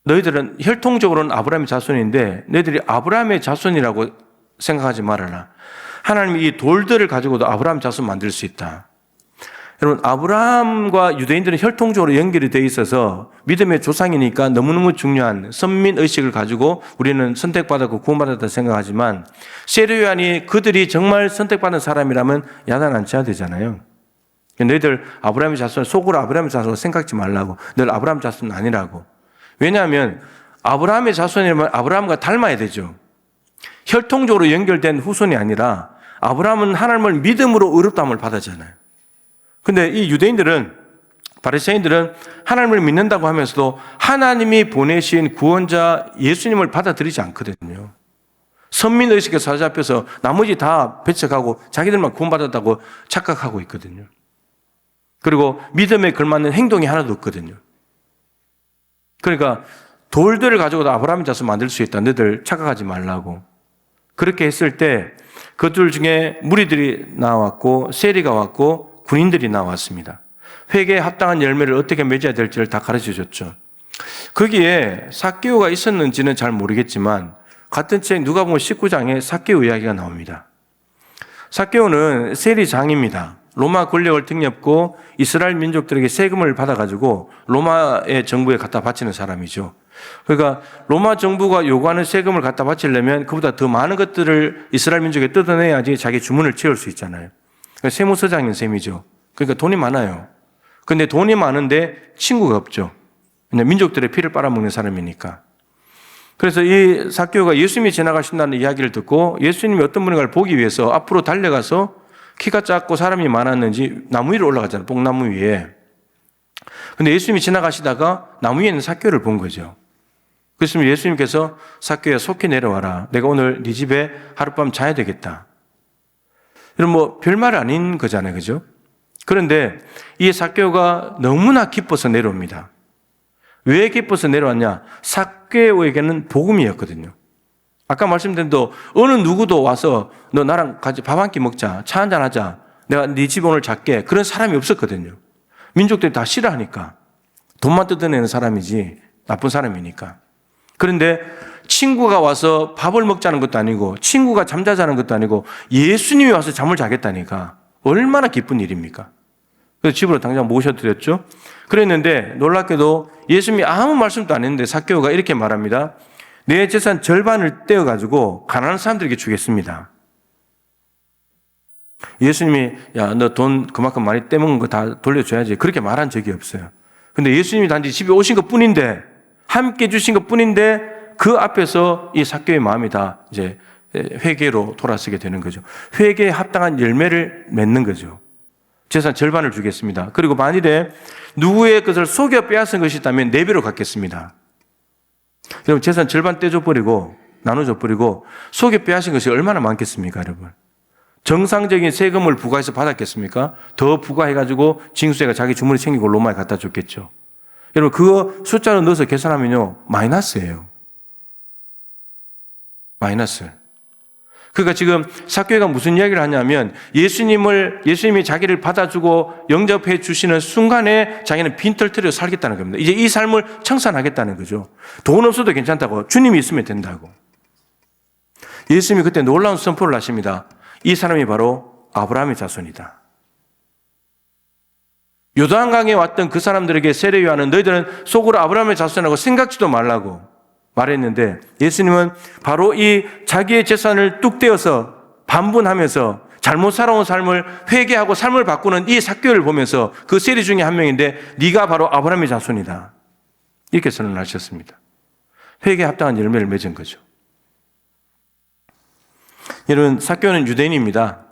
너희들은 혈통적으로는 아브라함의 자손인데 너희들이 아브라함의 자손이라고 생각하지 말아라. 하나님이 이 돌들을 가지고도 아브라함 자손 만들 수 있다. 여러분, 아브라함과 유대인들은 혈통적으로 연결이 되어 있어서 믿음의 조상이니까 너무너무 중요한 선민의식을 가지고 우리는 선택받았고 구원받았다 생각하지만 세례 요한이 그들이 정말 선택받은 사람이라면 야단 안 쳐야 되잖아요. 너희들 아브라함의 자손, 속으로 아브라함의 자손 생각지 말라고. 늘 아브라함 자손은 아니라고. 왜냐하면 아브라함의 자손이라면 아브라함과 닮아야 되죠. 혈통적으로 연결된 후손이 아니라 아브라함은 하나님을 믿음으로 의롭다함을 받았잖아요. 근데 이 유대인들은, 바리새인들은 하나님을 믿는다고 하면서도 하나님이 보내신 구원자 예수님을 받아들이지 않거든요. 선민의식에 사로잡혀서 나머지 다 배척하고 자기들만 구원받았다고 착각하고 있거든요. 그리고 믿음에 걸맞는 행동이 하나도 없거든요. 그러니까 돌들을 가지고도 아브라함의 자손 만들 수 있다. 너희들 착각하지 말라고. 그렇게 했을 때 그들 중에 무리들이 나왔고 세리가 왔고 군인들이 나왔습니다. 회개에 합당한 열매를 어떻게 맺어야 될지를 다 가르쳐 줬죠. 거기에 삭개오가 있었는지는 잘 모르겠지만 같은 책 누가복음 19장에 삭개오 이야기가 나옵니다. 삭개오는 세리장입니다. 로마 권력을 등렵고 이스라엘 민족들에게 세금을 받아가지고 로마의 정부에 갖다 바치는 사람이죠. 그러니까 로마 정부가 요구하는 세금을 갖다 바치려면 그보다 더 많은 것들을 이스라엘 민족에 뜯어내야지 자기 주문을 채울 수 있잖아요. 그러니까 세무서장인 셈이죠. 그러니까 돈이 많아요. 그런데 돈이 많은데 친구가 없죠. 그냥 민족들의 피를 빨아먹는 사람이니까. 그래서 이 삭개오가 예수님이 지나가신다는 이야기를 듣고 예수님이 어떤 분인가를 보기 위해서 앞으로 달려가서 키가 작고 사람이 많았는지 나무 위로 올라가잖아요. 뽕나무 위에. 근데 예수님이 지나가시다가 나무 위에 있는 삭개오를 본 거죠. 그래서 예수님께서 삭개오야 속히 내려와라. 내가 오늘 네 집에 하룻밤 자야 되겠다. 이런 뭐 별말 아닌 거잖아요. 그죠? 그런데 이 삭개오가 너무나 기뻐서 내려옵니다. 왜 기뻐서 내려왔냐? 삭개오에게는 복음이었거든요. 아까 말씀드린 대로 어느 누구도 와서 너 나랑 같이 밥 한 끼 먹자, 차 한잔 하자, 내가 네 집 오늘 잘게, 그런 사람이 없었거든요. 민족들이 다 싫어하니까. 돈만 뜯어내는 사람이지 나쁜 사람이니까. 그런데 친구가 와서 밥을 먹자는 것도 아니고 친구가 잠자자는 것도 아니고 예수님이 와서 잠을 자겠다니까 얼마나 기쁜 일입니까? 그래서 집으로 당장 모셔드렸죠. 그랬는데 놀랍게도 예수님이 아무 말씀도 안 했는데 삭개오가 이렇게 말합니다. 내 재산 절반을 떼어가지고 가난한 사람들에게 주겠습니다. 예수님이 야, 너 돈 그만큼 많이 떼먹은 거 다 돌려줘야지 그렇게 말한 적이 없어요. 근데 예수님이 단지 집에 오신 것 뿐인데 함께 주신 것 뿐인데 그 앞에서 이 삭개오의 마음이 다 이제 회개로 돌아서게 되는 거죠. 회개에 합당한 열매를 맺는 거죠. 재산 절반을 주겠습니다. 그리고 만일에 누구의 것을 속여 빼앗은 것이 있다면 4배로 갚겠습니다. 여러분 재산 절반 떼줘버리고 나눠줘버리고 속여 빼앗은 것이 얼마나 많겠습니까 여러분? 정상적인 세금을 부과해서 받았겠습니까? 더 부과해가지고 징수해가 자기 주머니 챙기고 로마에 갖다 줬겠죠. 여러분 그거 숫자로 넣어서 계산하면요 마이너스예요. 마이너스. 그러니까 지금 삭개오가 무슨 이야기를 하냐면 예수님이 자기를 받아주고 영접해 주시는 순간에 자기는 빈털터리로 살겠다는 겁니다. 이제 이 삶을 청산하겠다는 거죠. 돈 없어도 괜찮다고. 주님이 있으면 된다고. 예수님이 그때 놀라운 선포를 하십니다. 이 사람이 바로 아브라함의 자손이다. 요단강에 왔던 그 사람들에게 세례 요한은 너희들은 속으로 아브라함의 자손이라고 생각지도 말라고 말했는데 예수님은 바로 이 자기의 재산을 뚝 떼어서 반분하면서 잘못 살아온 삶을 회개하고 삶을 바꾸는 이 삭개오를 보면서 그 세리 중에 한 명인데 네가 바로 아브라함의 자손이다. 이렇게 선언하셨습니다. 회개에 합당한 열매를 맺은 거죠. 여러분 삭개오는 유대인입니다.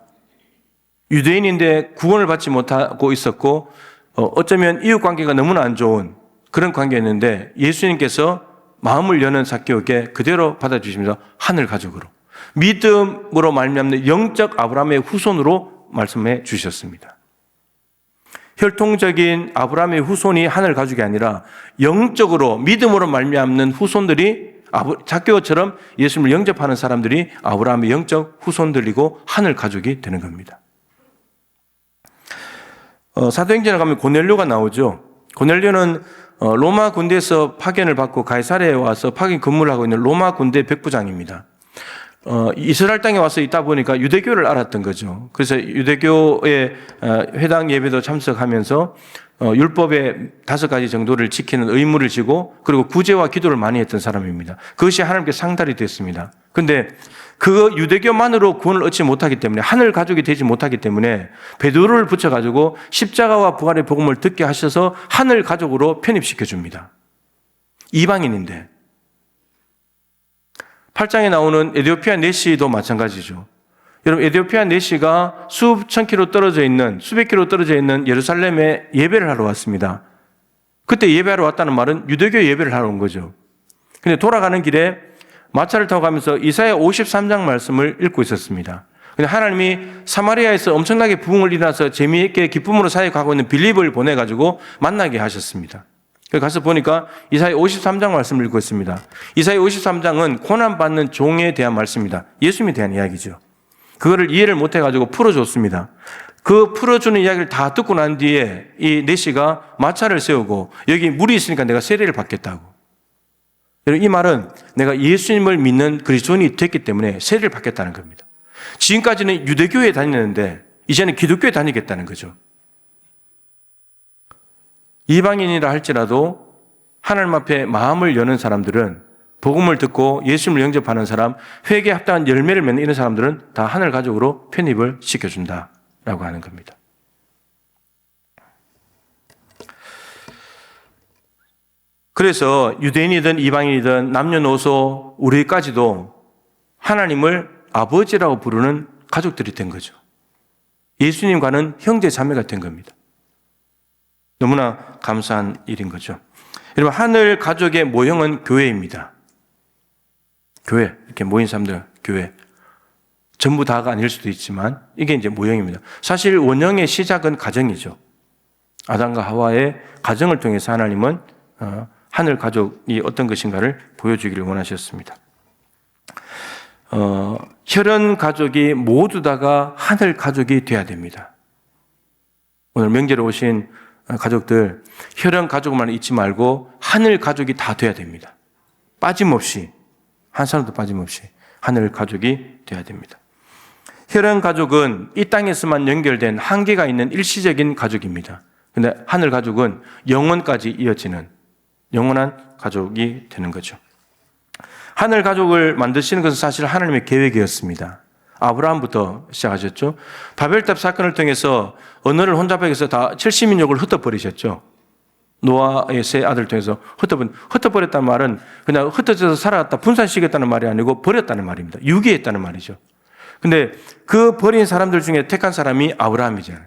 유대인인데 구원을 받지 못하고 있었고 어쩌면 이웃관계가 너무나 안 좋은 그런 관계였는데 예수님께서 마음을 여는 삭개오에게 그대로 받아주시면서 하늘 가족으로 믿음으로 말미암는 영적 아브라함의 후손으로 말씀해 주셨습니다. 혈통적인 아브라함의 후손이 하늘 가족이 아니라 영적으로 믿음으로 말미암는 후손들이 삭개오처럼 예수님을 영접하는 사람들이 아브라함의 영적 후손들이고 하늘 가족이 되는 겁니다. 사도행전에 가면 고넬료가 나오죠. 고넬료는 로마 군대에서 파견을 받고 가이사랴에 와서 파견 근무를 하고 있는 로마 군대 백부장입니다. 이스라엘 땅에 와서 있다 보니까 유대교를 알았던 거죠. 그래서 유대교의 회당 예배도 참석하면서 율법의 5가지 정도를 지키는 의무를 지고 그리고 구제와 기도를 많이 했던 사람입니다. 그것이 하나님께 상달이 됐습니다. 그런데 그 유대교만으로 구원을 얻지 못하기 때문에 하늘 가족이 되지 못하기 때문에 베드로를 붙여가지고 십자가와 부활의 복음을 듣게 하셔서 하늘 가족으로 편입시켜 줍니다. 이방인인데 8장에 나오는 에디오피아 내시도 마찬가지죠. 여러분 에디오피아 내시가 수천 킬로 떨어져 있는 수백 킬로 떨어져 있는 예루살렘에 예배를 하러 왔습니다. 그때 예배하러 왔다는 말은 유대교 예배를 하러 온 거죠. 근데 돌아가는 길에 마차를 타고 가면서 이사야 53장 말씀을 읽고 있었습니다. 근데 하나님이 사마리아에서 엄청나게 부흥을 일어나서 재미있게 기쁨으로 사역하고 있는 빌립을 보내가지고 만나게 하셨습니다. 그래서 가서 보니까 이사야 53장 말씀을 읽고 있습니다. 이사야 53장은 고난받는 종에 대한 말씀입니다. 예수님에 대한 이야기죠. 그거를 이해를 못해가지고 풀어줬습니다. 그 풀어주는 이야기를 다 듣고 난 뒤에 이 내시가 마차를 세우고 여기 물이 있으니까 내가 세례를 받겠다고. 이 말은 내가 예수님을 믿는 그리스도인이 됐기 때문에 세례를 받겠다는 겁니다. 지금까지는 유대교에 다녔는데 이제는 기독교에 다니겠다는 거죠. 이방인이라 할지라도 하나님 앞에 마음을 여는 사람들은 복음을 듣고 예수님을 영접하는 사람, 회개에 합당한 열매를 맺는 이런 사람들은 다 하늘 가족으로 편입을 시켜준다라고 하는 겁니다. 그래서 유대인이든 이방인이든 남녀노소 우리까지도 하나님을 아버지라고 부르는 가족들이 된 거죠. 예수님과는 형제 자매가 된 겁니다. 너무나 감사한 일인 거죠. 여러분 하늘 가족의 모형은 교회입니다. 교회 이렇게 모인 사람들 교회 전부 다가 아닐 수도 있지만 이게 이제 모형입니다. 사실 원형의 시작은 가정이죠. 아담과 하와의 가정을 통해서 하나님은 하늘 가족이 어떤 것인가를 보여주기를 원하셨습니다. 혈연 가족이 모두 다가 하늘 가족이 되어야 됩니다. 오늘 명절에 오신 가족들 혈연 가족만 잊지 말고 하늘 가족이 다 돼야 됩니다. 빠짐없이 한 사람도 빠짐없이 하늘 가족이 돼야 됩니다. 혈연 가족은 이 땅에서만 연결된 한계가 있는 일시적인 가족입니다. 그런데 하늘 가족은 영원까지 이어지는 영원한 가족이 되는 거죠. 하늘 가족을 만드시는 것은 사실 하나님의 계획이었습니다. 아브라함부터 시작하셨죠. 바벨탑 사건을 통해서 언어를 혼잡하게 해서 다 70민족을 흩어버리셨죠. 노아의 세 아들을 통해서 흩어버렸다는 말은 그냥 흩어져서 살아갔다 분산시켰다는 말이 아니고 버렸다는 말입니다. 유기했다는 말이죠. 근데 그 버린 사람들 중에 택한 사람이 아브라함이잖아요.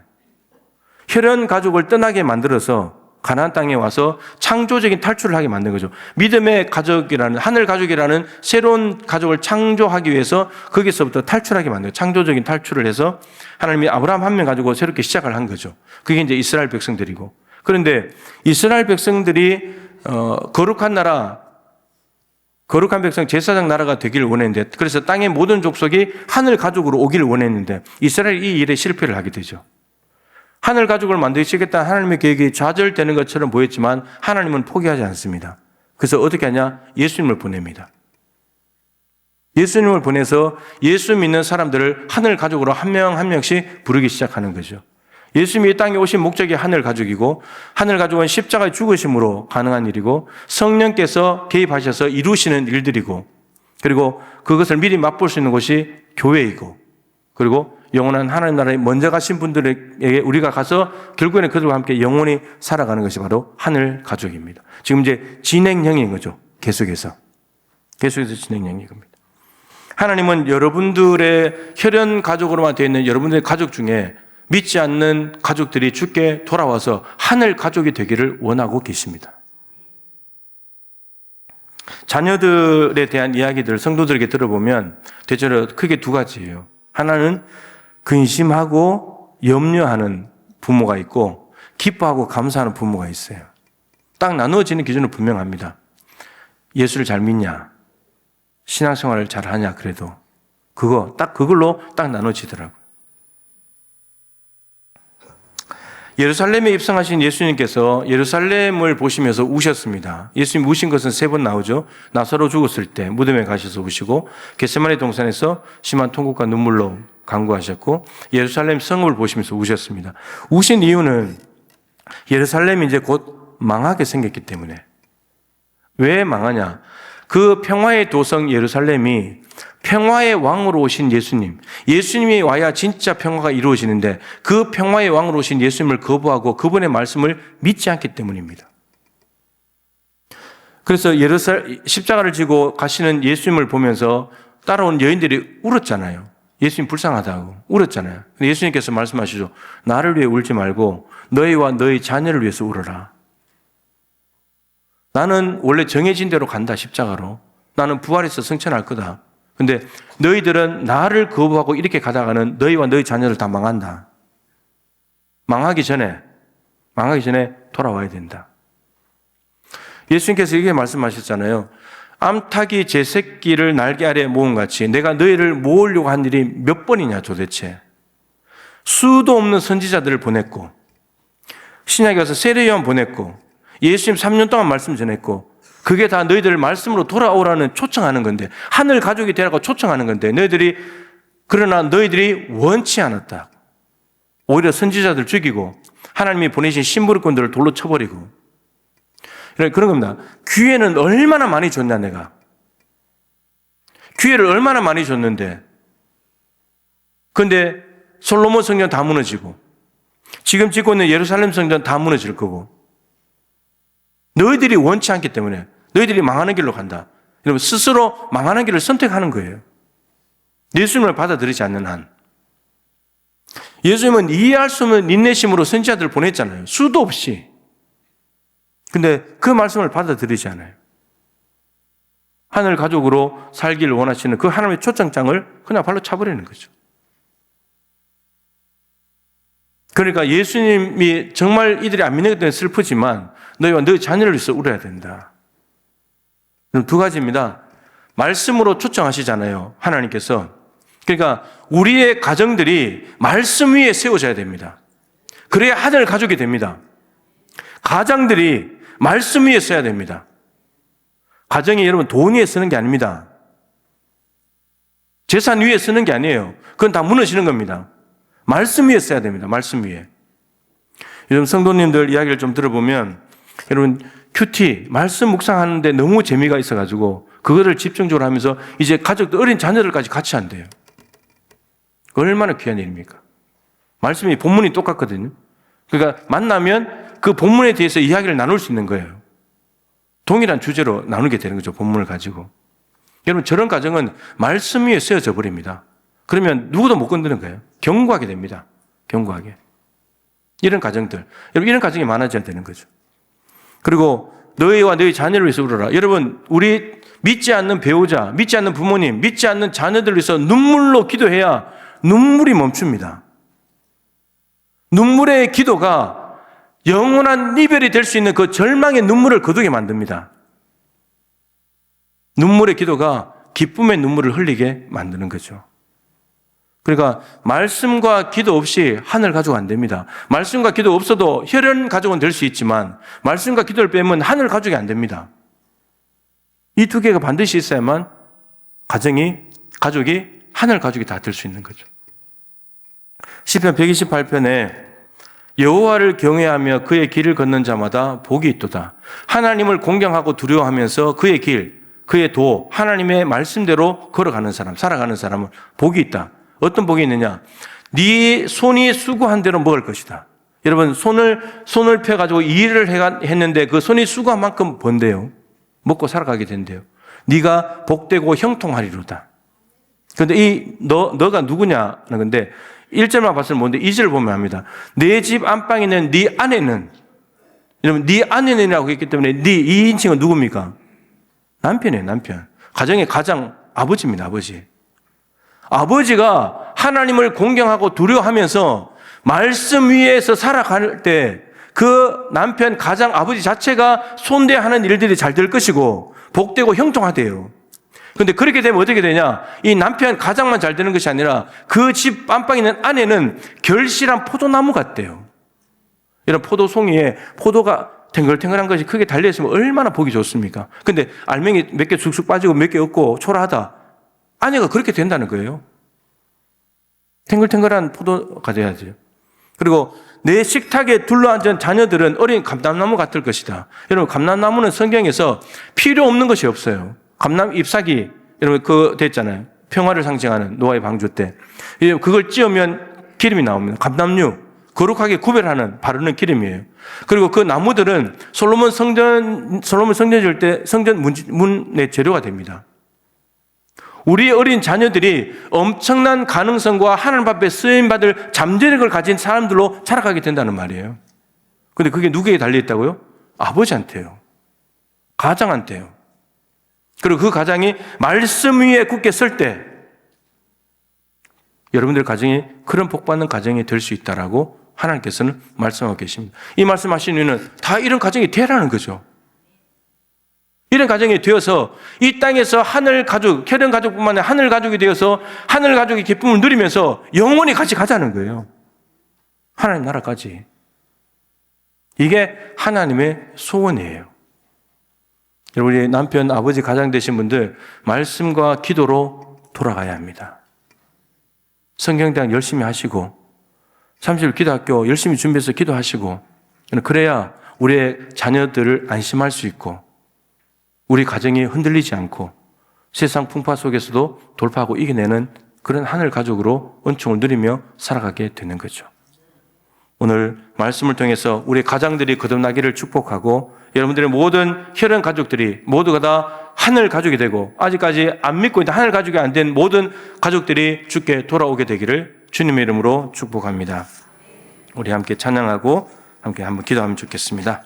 혈연 가족을 떠나게 만들어서 가나안 땅에 와서 창조적인 탈출을 하게 만든 거죠. 믿음의 가족이라는 하늘 가족이라는 새로운 가족을 창조하기 위해서 거기서부터 탈출하게 만든 거예요. 창조적인 탈출을 해서 하나님이 아브라함 한 명 가지고 새롭게 시작을 한 거죠. 그게 이제 이스라엘 백성들이고 그런데 이스라엘 백성들이 거룩한 나라, 거룩한 백성 제사장 나라가 되기를 원했는데, 그래서 땅의 모든 족속이 하늘 가족으로 오기를 원했는데 이스라엘이 이 일에 실패를 하게 되죠. 하늘 가족을 만드시겠다 하나님의 계획이 좌절되는 것처럼 보였지만 하나님은 포기하지 않습니다. 그래서 어떻게 하냐? 예수님을 보냅니다. 예수님을 보내서 예수 믿는 사람들을 하늘 가족으로 한 명 한 명씩 부르기 시작하는 거죠. 예수님이 이 땅에 오신 목적이 하늘 가족이고, 하늘 가족은 십자가의 죽으심으로 가능한 일이고, 성령께서 개입하셔서 이루시는 일들이고, 그리고 그것을 미리 맛볼 수 있는 곳이 교회이고, 그리고 영원한 하나님 나라에 먼저 가신 분들에게 우리가 가서 결국에는 그들과 함께 영원히 살아가는 것이 바로 하늘 가족입니다. 지금 이제 진행형인 거죠. 계속해서 진행형인 겁니다. 하나님은 여러분들의 혈연 가족으로만 되어 있는 여러분들의 가족 중에 믿지 않는 가족들이 주께 돌아와서 하늘 가족이 되기를 원하고 계십니다. 자녀들에 대한 이야기들 성도들에게 들어보면 대체로 크게 두 가지예요. 하나는 근심하고 염려하는 부모가 있고, 기뻐하고 감사하는 부모가 있어요. 딱 나누어지는 기준은 분명합니다. 예수를 잘 믿냐? 신앙생활을 잘 하냐? 그래도 그걸로 딱 나눠지더라고요. 예루살렘에 입성하신 예수님께서 예루살렘을 보시면서 우셨습니다. 예수님 우신 것은 3번 나오죠. 나사로 죽었을 때 무덤에 가셔서 우시고, 겟세마네 동산에서 심한 통곡과 눈물로 간구하셨고, 예루살렘 성읍을 보시면서 우셨습니다. 우신 이유는 예루살렘이 이제 곧 망하게 생겼기 때문에. 왜 망하냐? 그 평화의 도성 예루살렘이 평화의 왕으로 오신 예수님이 와야 진짜 평화가 이루어지는데, 그 평화의 왕으로 오신 예수님을 거부하고 그분의 말씀을 믿지 않기 때문입니다. 그래서 십자가를 지고 가시는 예수님을 보면서 따라온 여인들이 울었잖아요. 예수님 불쌍하다고 울었잖아요. 근데 예수님께서 말씀하시죠. 나를 위해 울지 말고 너희와 너희 자녀를 위해서 울어라. 나는 원래 정해진 대로 간다, 십자가로. 나는 부활해서 승천할 거다. 근데 너희들은 나를 거부하고 이렇게 가다가는 너희와 너희 자녀들 다 망한다. 망하기 전에 돌아와야 된다. 예수님께서 이렇게 말씀하셨잖아요. 암탉이 제 새끼를 날개 아래 모은 같이 내가 너희를 모으려고 한 일이 몇 번이냐 도대체. 수도 없는 선지자들을 보냈고, 신약에 가서 세례 요한 보냈고, 예수님 3년 동안 말씀 전했고, 그게 다 너희들 말씀으로 돌아오라는 초청하는 건데, 하늘 가족이 되라고 초청하는 건데, 그러나 너희들이 원치 않았다. 오히려 선지자들 죽이고 하나님이 보내신 신부르꾼들을 돌로 쳐버리고, 그런 겁니다. 기회는 얼마나 많이 줬냐, 내가. 기회를 얼마나 많이 줬는데. 그런데 솔로몬 성전 다 무너지고, 지금 짓고 있는 예루살렘 성전 다 무너질 거고, 너희들이 원치 않기 때문에 너희들이 망하는 길로 간다. 여러분, 스스로 망하는 길을 선택하는 거예요. 예수님을 받아들이지 않는 한. 예수님은 이해할 수 없는 인내심으로 선지자들을 보냈잖아요. 수도 없이. 근데 그 말씀을 받아들이지 않아요. 하늘 가족으로 살기를 원하시는 그 하나님의 초청장을 그냥 발로 차버리는 거죠. 그러니까 예수님이 정말 이들이 안 믿는 것 때문에 슬프지만 너희와 너희 자녀를 위해서 울어야 된다. 두 가지입니다. 말씀으로 초청하시잖아요, 하나님께서. 그러니까 우리의 가정들이 말씀 위에 세워져야 됩니다. 그래야 하늘 가족이 됩니다. 가장들이 말씀 위에 서야 됩니다. 가정이 여러분 돈 위에 쓰는 게 아닙니다. 재산 위에 쓰는 게 아니에요. 그건 다 무너지는 겁니다. 말씀 위에 써야 됩니다. 말씀 위에. 요즘 성도님들 이야기를 좀 들어보면 여러분 큐티 말씀 묵상하는데 너무 재미가 있어가지고 그거를 집중적으로 하면서 이제 가족들 어린 자녀들까지 같이 한대요. 얼마나 귀한 일입니까? 말씀이 본문이 똑같거든요. 그러니까 만나면 그 본문에 대해서 이야기를 나눌 수 있는 거예요. 동일한 주제로 나누게 되는 거죠. 본문을 가지고. 여러분 저런 가정은 말씀 위에 세워져 버립니다. 그러면 누구도 못 건드는 거예요. 견고하게 됩니다. 견고하게. 이런 가정들. 여러분 이런 가정이 많아져야 되는 거죠. 그리고 너희와 너희 자녀를 위해서 울어라. 여러분 우리 믿지 않는 배우자, 믿지 않는 부모님, 믿지 않는 자녀들을 위해서 눈물로 기도해야 눈물이 멈춥니다. 눈물의 기도가 영원한 이별이 될 수 있는 그 절망의 눈물을 거두게 만듭니다. 눈물의 기도가 기쁨의 눈물을 흘리게 만드는 거죠. 그러니까 말씀과 기도 없이 하늘 가족 안 됩니다. 말씀과 기도 없어도 혈연 가족은 될 수 있지만 말씀과 기도를 빼면 하늘 가족이 안 됩니다. 이 두 개가 반드시 있어야만 가족이 하늘 가족이 다 될 수 있는 거죠. 시편 128편에 여호와를 경외하며 그의 길을 걷는 자마다 복이 있도다. 하나님을 공경하고 두려워하면서 그의 길, 그의 도, 하나님의 말씀대로 걸어가는 사람, 살아가는 사람은 복이 있다. 어떤 복이 있느냐? 네 손이 수고한 대로 먹을 것이다. 여러분, 손을 펴가지고 일을 했는데 그 손이 수고한 만큼 번대요. 먹고 살아가게 된대요. 네가 복되고 형통하리로다. 그런데 너가 누구냐는 건데 1절만 봤을 때 뭔데 2절 보면 합니다. 내 집 안방에 있는 네 아내는, 여러분, 네 아내는이라고 했기 때문에 네 2인칭은 누굽니까? 남편이에요, 남편. 가정의 가장 아버지입니다, 아버지. 아버지가 하나님을 공경하고 두려워하면서 말씀 위에서 살아갈 때 그 남편, 가장 아버지 자체가 손대하는 일들이 잘 될 것이고 복되고 형통하대요. 그런데 그렇게 되면 어떻게 되냐? 이 남편 가장만 잘 되는 것이 아니라 그 집 안방에 있는 아내는 결실한 포도나무 같대요. 이런 포도송이에 포도가 탱글탱글한 것이 크게 달려있으면 얼마나 보기 좋습니까? 근데 알맹이 몇 개 쑥쑥 빠지고 몇 개 없고 초라하다. 아내가 그렇게 된다는 거예요. 탱글탱글한 포도가 돼야죠. 그리고 내 식탁에 둘러앉은 자녀들은 어린 감람나무 같을 것이다. 여러분, 감람나무는 성경에서 필요 없는 것이 없어요. 감람 잎사귀, 여러분 그거 됐잖아요. 평화를 상징하는 노아의 방주 때. 그걸 찧으면 기름이 나옵니다. 감람류, 거룩하게 구별하는 바르는 기름이에요. 그리고 그 나무들은 솔로몬 성전 지을 때 성전 문의 재료가 됩니다. 우리 어린 자녀들이 엄청난 가능성과 하나님 앞에 쓰임받을 잠재력을 가진 사람들로 자라가게 된다는 말이에요. 그런데 그게 누구에게 달려있다고요? 아버지한테요. 가장한테요. 그리고 그 가장이 말씀 위에 굳게 설 때 여러분들 가정이 그런 복받는 가정이 될 수 있다라고 하나님께서는 말씀하고 계십니다. 이 말씀하신 이유는 다 이런 가정이 되라는 거죠. 이런 가정이 되어서 이 땅에서 하늘 가족, 혈연 가족뿐만 아니라 하늘 가족이 되어서 하늘 가족의 기쁨을 누리면서 영원히 같이 가자는 거예요. 하나님 나라까지. 이게 하나님의 소원이에요. 여러분, 우리 남편, 아버지, 가장 되신 분들 말씀과 기도로 돌아가야 합니다. 성경대학 열심히 하시고 30일 기도학교 열심히 준비해서 기도하시고 그래야 우리의 자녀들을 안심할 수 있고 우리 가정이 흔들리지 않고 세상 풍파 속에서도 돌파하고 이겨내는 그런 하늘 가족으로 은총을 누리며 살아가게 되는 거죠. 오늘 말씀을 통해서 우리 가장들이 거듭나기를 축복하고 여러분들의 모든 혈연 가족들이 모두가 다 하늘 가족이 되고 아직까지 안 믿고 있는 하늘 가족이 안 된 모든 가족들이 주께 돌아오게 되기를 주님의 이름으로 축복합니다. 우리 함께 찬양하고 함께 한번 기도하면 좋겠습니다.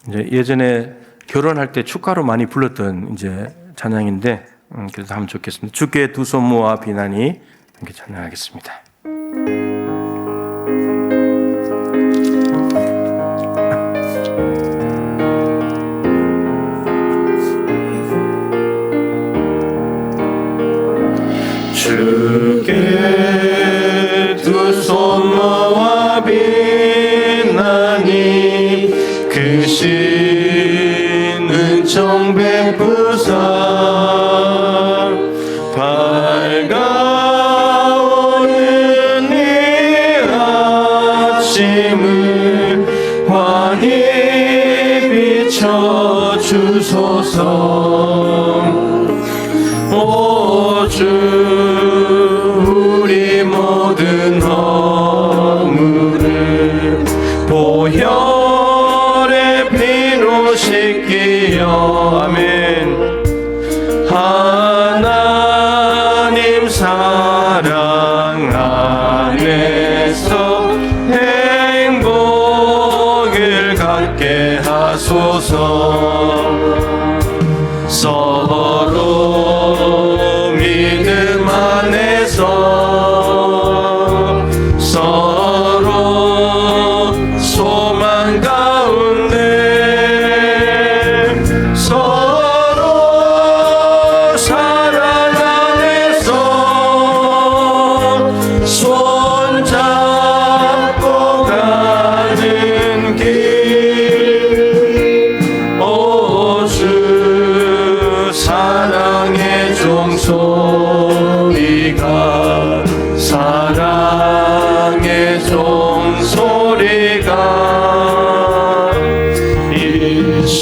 이제 예전에 결혼할 때 축가로 많이 불렀던 이제 찬양인데 그래서 하면 좋겠습니다. 주께 두 손 모아 비나니 함께 찬양하겠습니다. 주께 두 손 모아 비나니 그 신 은총 베푸사 밝아오는 이 아침을 환히 비춰주소서. 오 주 우리 모든 허물을 보혈의 피로 씻기어 아멘. 하나님 사랑 안에서 행복을 갖게 하소서. 서로 믿음 안에서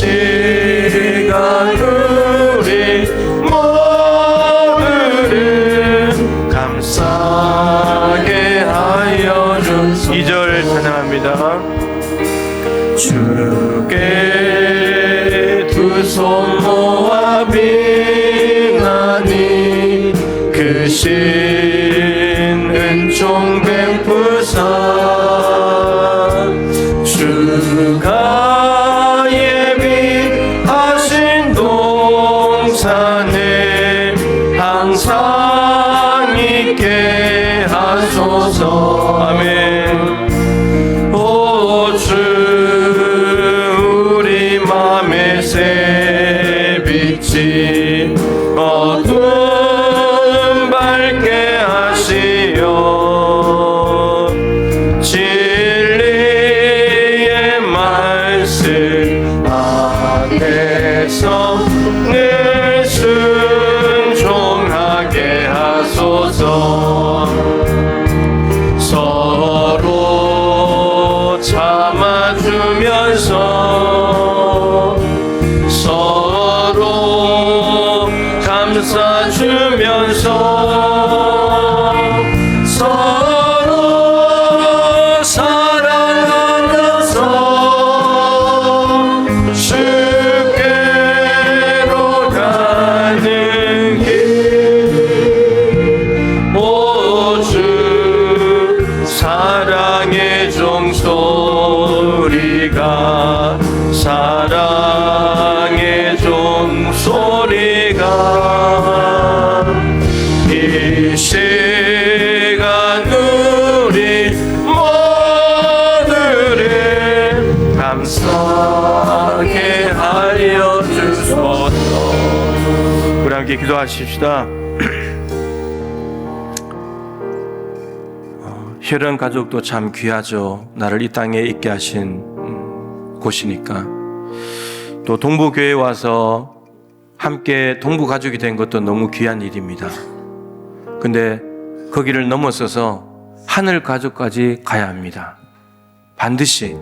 시간 우리 모두를 감싸게 하여 주소서. 2절 찬양합니다. 주께 두 손 모아 비나니 그 신 은총 베푸사 주가 예비하신 동산에 항상 있게 하소서. 아멘. 오 주 우리 맘에 새 빛이 어둠 밝게 하시어 진리의 말씀 앞에서 늘 순종하게 하소서. 서로 참아주면서 서로 감싸주면서 서로 사랑하면서 주께로 가는 길. 오 주 사랑의 종소리가 사랑의 종소리가 이 시간 우리 모두를 감싸게 하여 주소서. 우리 함께 기도하십시다. 혈연 가족도 참 귀하죠. 나를 이 땅에 있게 하신 곳이니까. 또 동부교회에 와서 함께 동부 가족이 된 것도 너무 귀한 일입니다. 근데 거기를 넘어서서 하늘 가족까지 가야 합니다. 반드시.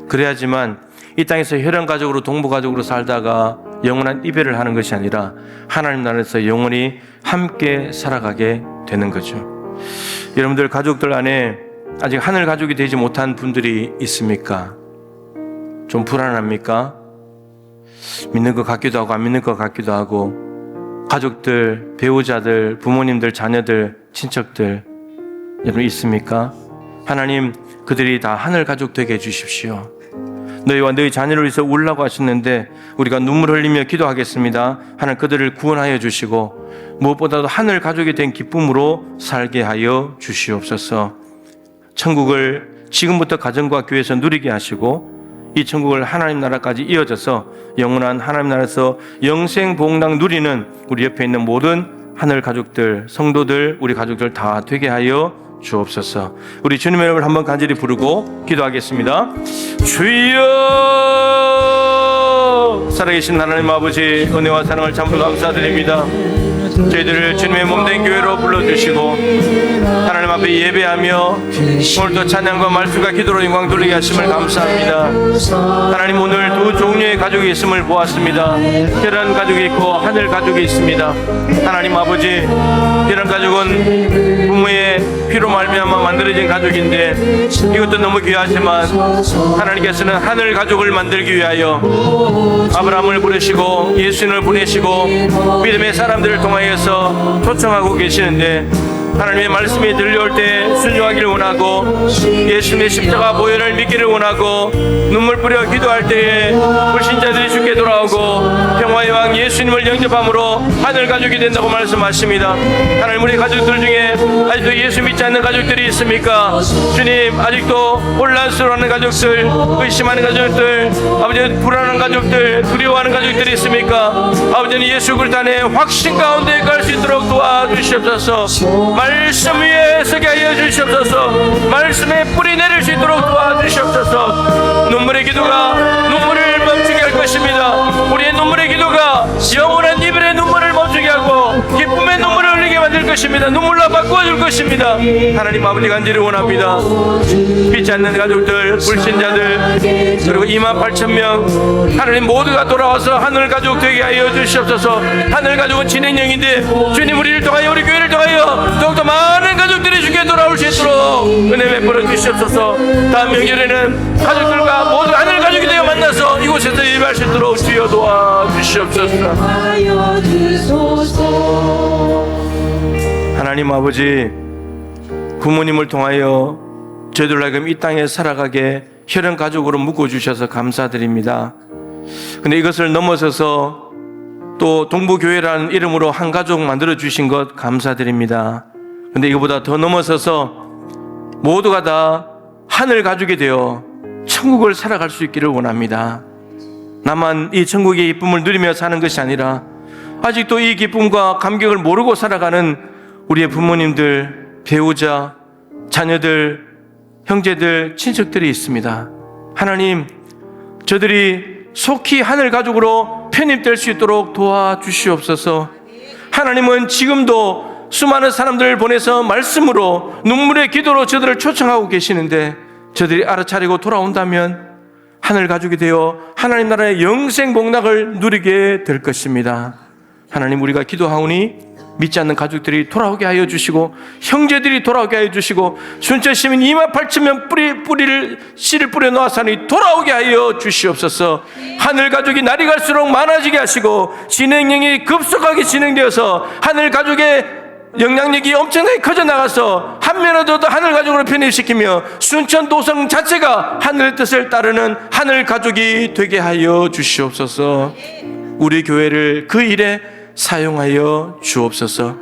그래야지만 이 땅에서 혈연 가족으로 동부 가족으로 살다가 영원한 이별을 하는 것이 아니라 하나님 나라에서 영원히 함께 살아가게 되는 거죠. 여러분들 가족들 안에 아직 하늘 가족이 되지 못한 분들이 있습니까? 좀 불안합니까? 믿는 것 같기도 하고 안 믿는 것 같기도 하고, 가족들, 배우자들, 부모님들, 자녀들, 친척들 여러분 있습니까? 하나님 그들이 다 하늘 가족 되게 해주십시오. 너희와 너희 자녀를 위해서 울라고 하셨는데 우리가 눈물 흘리며 기도하겠습니다. 하나님 그들을 구원하여 주시고 무엇보다도 하늘 가족이 된 기쁨으로 살게 하여 주시옵소서. 천국을 지금부터 가정과 교회에서 누리게 하시고 이 천국을 하나님 나라까지 이어져서 영원한 하나님 나라에서 영생 복락 누리는 우리 옆에 있는 모든 하늘 가족들, 성도들, 우리 가족들 다 되게 하여 주옵소서. 우리 주님의 이름을 한번 간절히 부르고 기도하겠습니다. 주여, 살아계신 하나님 아버지, 은혜와 사랑을 참으로 감사드립니다. 저희들을 주님의 몸된 교회로 불러주시고 하나님 앞에 예배하며 오늘도 찬양과 말씀과 기도로 영광 돌리게 하심을 감사합니다. 하나님 오늘 두 종류의 가족이 있음을 보았습니다. 혈연 가족이 있고 하늘 가족이 있습니다. 하나님 아버지, 혈연 가족은 부모의 피로 말미암아 만들어진 가족인데 이것도 너무 귀하지만 하나님께서는 하늘 가족을 만들기 위하여 아브라함을 부르시고 예수님을 보내시고 믿음의 사람들을 통하여서 초청하고 계시는데, 하나님의 말씀이 들려올 때 순종하기를 원하고 예수님의 십자가 보혈을 믿기를 원하고 눈물 뿌려 기도할 때에 불신자들이 주께 돌아오고 평화의 왕 예수님을 영접함으로 하늘 가족이 된다고 말씀하십니다. 하나님 우리 가족들 중에 아직도 예수 믿지 않는 가족들이 있습니까? 주님, 아직도 혼란스러워하는 가족들, 의심하는 가족들, 아버지 불안한 가족들, 두려워하는 가족들이 있습니까? 아버지는 예수 그리스도 안에 확신 가운데 갈 수 있도록 도와주시옵소서. 말씀 위에 서게 하여 주시옵소서. 말씀에 뿌리 내릴 수 있도록 도와주시옵소서. 눈물의 기도가 눈물을 멈추게 할 것입니다. 우리의 눈물의 기도가 영원한 이별의 눈물을 멈추게 하고 기쁨의 눈물을 흘리게 만들 것입니다. 것입니다. 눈물로 바꾸어줄 것입니다. 하나님 아버지 간절히 원합니다. 믿지 않는 가족들, 불신자들, 그리고 28,000명 하나님 모두가 돌아와서 하늘 가족 되게 하여 주시옵소서. 하늘 가족은 진행형인데 주님 우리를 통하여 우리 교회를 통하여 더욱더 많은 가족들이 주께 돌아올 수 있도록 은혜 베풀어 주시옵소서. 다음 명절에는 가족들과 모두 하늘 가족이 되어 만나서 이곳에서 예배할 수 있도록 주여 도와주시옵소서. 하나님 아버지, 부모님을 통하여 저희들 하여금 이 땅에 살아가게 혈연 가족으로 묶어주셔서 감사드립니다. 근데 이것을 넘어서서 또 동부교회라는 이름으로 한 가족 만들어주신 것 감사드립니다. 근데 이거보다 더 넘어서서 모두가 다 하늘 가족이 되어 천국을 살아갈 수 있기를 원합니다. 나만 이 천국의 기쁨을 누리며 사는 것이 아니라 아직도 이 기쁨과 감격을 모르고 살아가는 우리의 부모님들, 배우자, 자녀들, 형제들, 친척들이 있습니다. 하나님, 저들이 속히 하늘 가족으로 편입될 수 있도록 도와주시옵소서. 하나님은 지금도 수많은 사람들을 보내서 말씀으로 눈물의 기도로 저들을 초청하고 계시는데 저들이 알아차리고 돌아온다면 하늘 가족이 되어 하나님 나라의 영생 복락을 누리게 될 것입니다. 하나님, 우리가 기도하오니 믿지 않는 가족들이 돌아오게 하여 주시고 형제들이 돌아오게 하여 주시고 순천 시민 28,000명 씨를 뿌려 놓아서니 돌아오게 하여 주시옵소서. 하늘 가족이 날이 갈수록 많아지게 하시고 진행령이 급속하게 진행되어서 하늘 가족의 영향력이 엄청나게 커져나가서 한 면에도 하늘 가족으로 편입시키며 순천 도성 자체가 하늘의 뜻을 따르는 하늘 가족이 되게 하여 주시옵소서. 우리 교회를 그 일에 사용하여 주옵소서.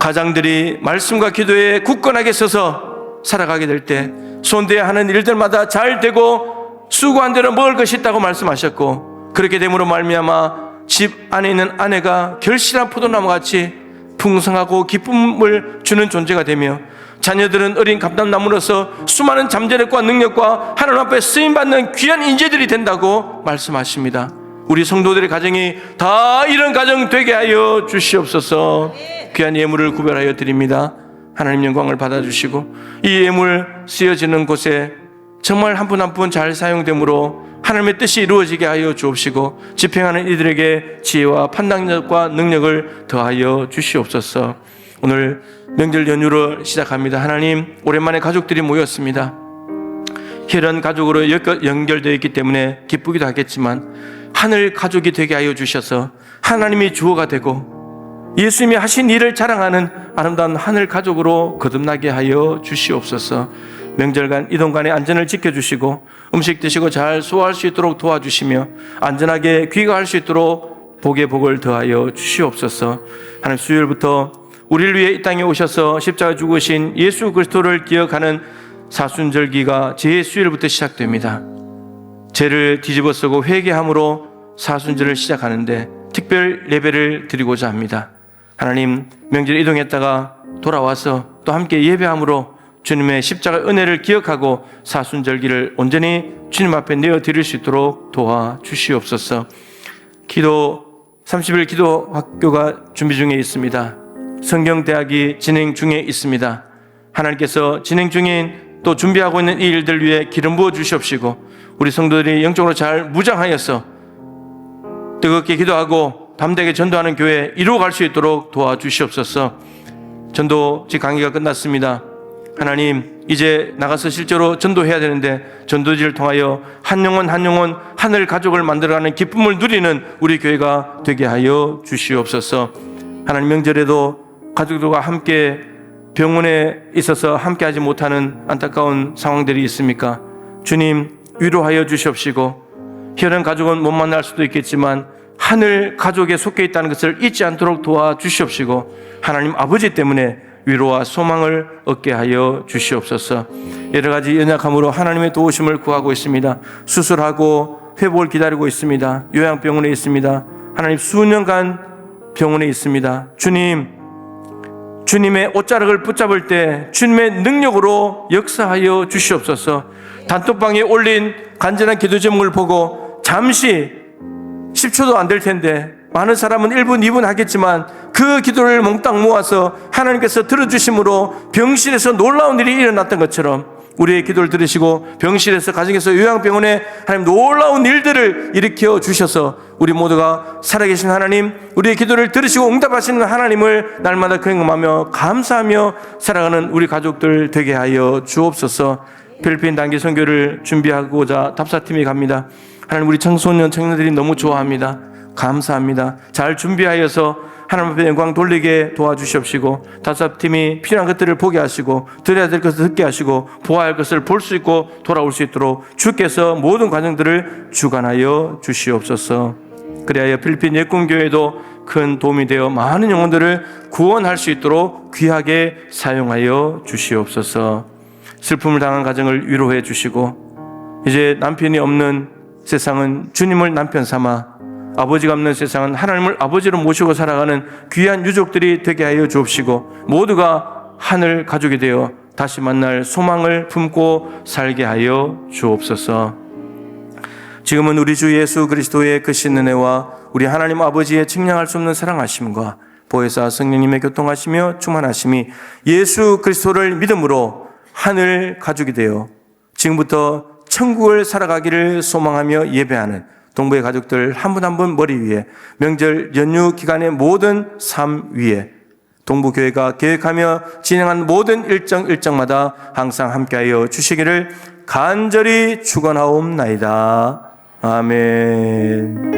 가장들이 말씀과 기도에 굳건하게 서서 살아가게 될 때 손대야 하는 일들마다 잘 되고 수고한 대로 먹을 것이 있다고 말씀하셨고, 그렇게 됨으로 말미암아 집 안에 있는 아내가 결실한 포도나무 같이 풍성하고 기쁨을 주는 존재가 되며 자녀들은 어린 감람나무로서 수많은 잠재력과 능력과 하나님 앞에 쓰임받는 귀한 인재들이 된다고 말씀하십니다. 우리 성도들의 가정이 다 이런 가정 되게 하여 주시옵소서. 귀한 예물을 구별하여 드립니다. 하나님 영광을 받아주시고 이 예물 쓰여지는 곳에 정말 한 분 한 분 잘 사용되므로 하나님의 뜻이 이루어지게 하여 주옵시고 집행하는 이들에게 지혜와 판단력과 능력을 더하여 주시옵소서. 오늘 명절 연휴를 시작합니다. 하나님, 오랜만에 가족들이 모였습니다. 혈연 가족으로 연결되어 있기 때문에 기쁘기도 하겠지만 하늘 가족이 되게 하여 주셔서 하나님이 주어가 되고 예수님이 하신 일을 자랑하는 아름다운 하늘 가족으로 거듭나게 하여 주시옵소서. 명절간 이동간의 안전을 지켜주시고 음식 드시고 잘 소화할 수 있도록 도와주시며 안전하게 귀가할 수 있도록 복의 복을 더하여 주시옵소서. 하나님, 수요일부터 우리를 위해 이 땅에 오셔서 십자가 죽으신 예수 그리스도를 기억하는 사순절기가 제 수요일부터 시작됩니다. 죄를 뒤집어쓰고 회개함으로 사순절을 시작하는데 특별 예배를 드리고자 합니다. 하나님, 명절 이동했다가 돌아와서 또 함께 예배함으로 주님의 십자가 은혜를 기억하고 사순절기를 온전히 주님 앞에 내어드릴 수 있도록 도와주시옵소서. 30일 기도 학교가 준비 중에 있습니다. 성경대학이 진행 중에 있습니다. 하나님께서 진행 중인 또 준비하고 있는 이 일들 위해 기름 부어 주시옵시고 우리 성도들이 영적으로 잘 무장하여서 뜨겁게 기도하고 담대하게 전도하는 교회 이루어갈 수 있도록 도와주시옵소서. 전도직 강의가 끝났습니다. 하나님, 이제 나가서 실제로 전도해야 되는데 전도지를 통하여 한 영혼 한 영혼 하늘 가족을 만들어가는 기쁨을 누리는 우리 교회가 되게 하여 주시옵소서. 하나님, 명절에도 가족들과 함께 병원에 있어서 함께하지 못하는 안타까운 상황들이 있습니까? 주님, 위로하여 주시옵시고 혈연 가족은 못 만날 수도 있겠지만 하늘 가족에 속해 있다는 것을 잊지 않도록 도와주시옵시고 하나님 아버지 때문에 위로와 소망을 얻게 하여 주시옵소서. 여러 가지 연약함으로 하나님의 도우심을 구하고 있습니다. 수술하고 회복을 기다리고 있습니다. 요양병원에 있습니다. 하나님, 수년간 병원에 있습니다. 주님, 주님의 옷자락을 붙잡을 때 주님의 능력으로 역사하여 주시옵소서. 단톡방에 올린 간절한 기도 제목을 보고 잠시 10초도 안 될 텐데 많은 사람은 1분, 2분 하겠지만 그 기도를 몽땅 모아서 하나님께서 들어주심으로 병실에서 놀라운 일이 일어났던 것처럼 우리의 기도를 들으시고 병실에서, 가정에서, 요양병원에 하나님 놀라운 일들을 일으켜 주셔서 우리 모두가 살아계신 하나님, 우리의 기도를 들으시고 응답하시는 하나님을 날마다 경험하며 감사하며 살아가는 우리 가족들 되게 하여 주옵소서. 필리핀 단기 선교를 준비하고자 답사팀이 갑니다. 하나님, 우리 청소년 청년들이 너무 좋아합니다. 감사합니다. 잘 준비하여서 하나님 앞에 영광 돌리게 도와주시옵시고, 답사팀이 필요한 것들을 보게 하시고, 들어야 될 것을 듣게 하시고, 보아야 할 것을 볼 수 있고 돌아올 수 있도록 주께서 모든 과정들을 주관하여 주시옵소서. 그리하여 필리핀 예꿈교회도 큰 도움이 되어 많은 영혼들을 구원할 수 있도록 귀하게 사용하여 주시옵소서. 슬픔을 당한 가정을 위로해 주시고, 이제 남편이 없는 세상은 주님을 남편 삼아, 아버지가 없는 세상은 하나님을 아버지로 모시고 살아가는 귀한 유족들이 되게 하여 주옵시고, 모두가 하늘 가족이 되어 다시 만날 소망을 품고 살게 하여 주옵소서. 지금은 우리 주 예수 그리스도의 크신 은혜와 우리 하나님 아버지의 측량할 수 없는 사랑하심과 보혜사 성령님의 교통하시며 충만하심이 예수 그리스도를 믿음으로 하늘 가족이 되어 지금부터 천국을 살아가기를 소망하며 예배하는 동부의 가족들 한 분 한 분 머리 위에, 명절 연휴 기간의 모든 삶 위에, 동부교회가 계획하며 진행한 모든 일정마다 항상 함께하여 주시기를 간절히 축원하옵나이다. 아멘.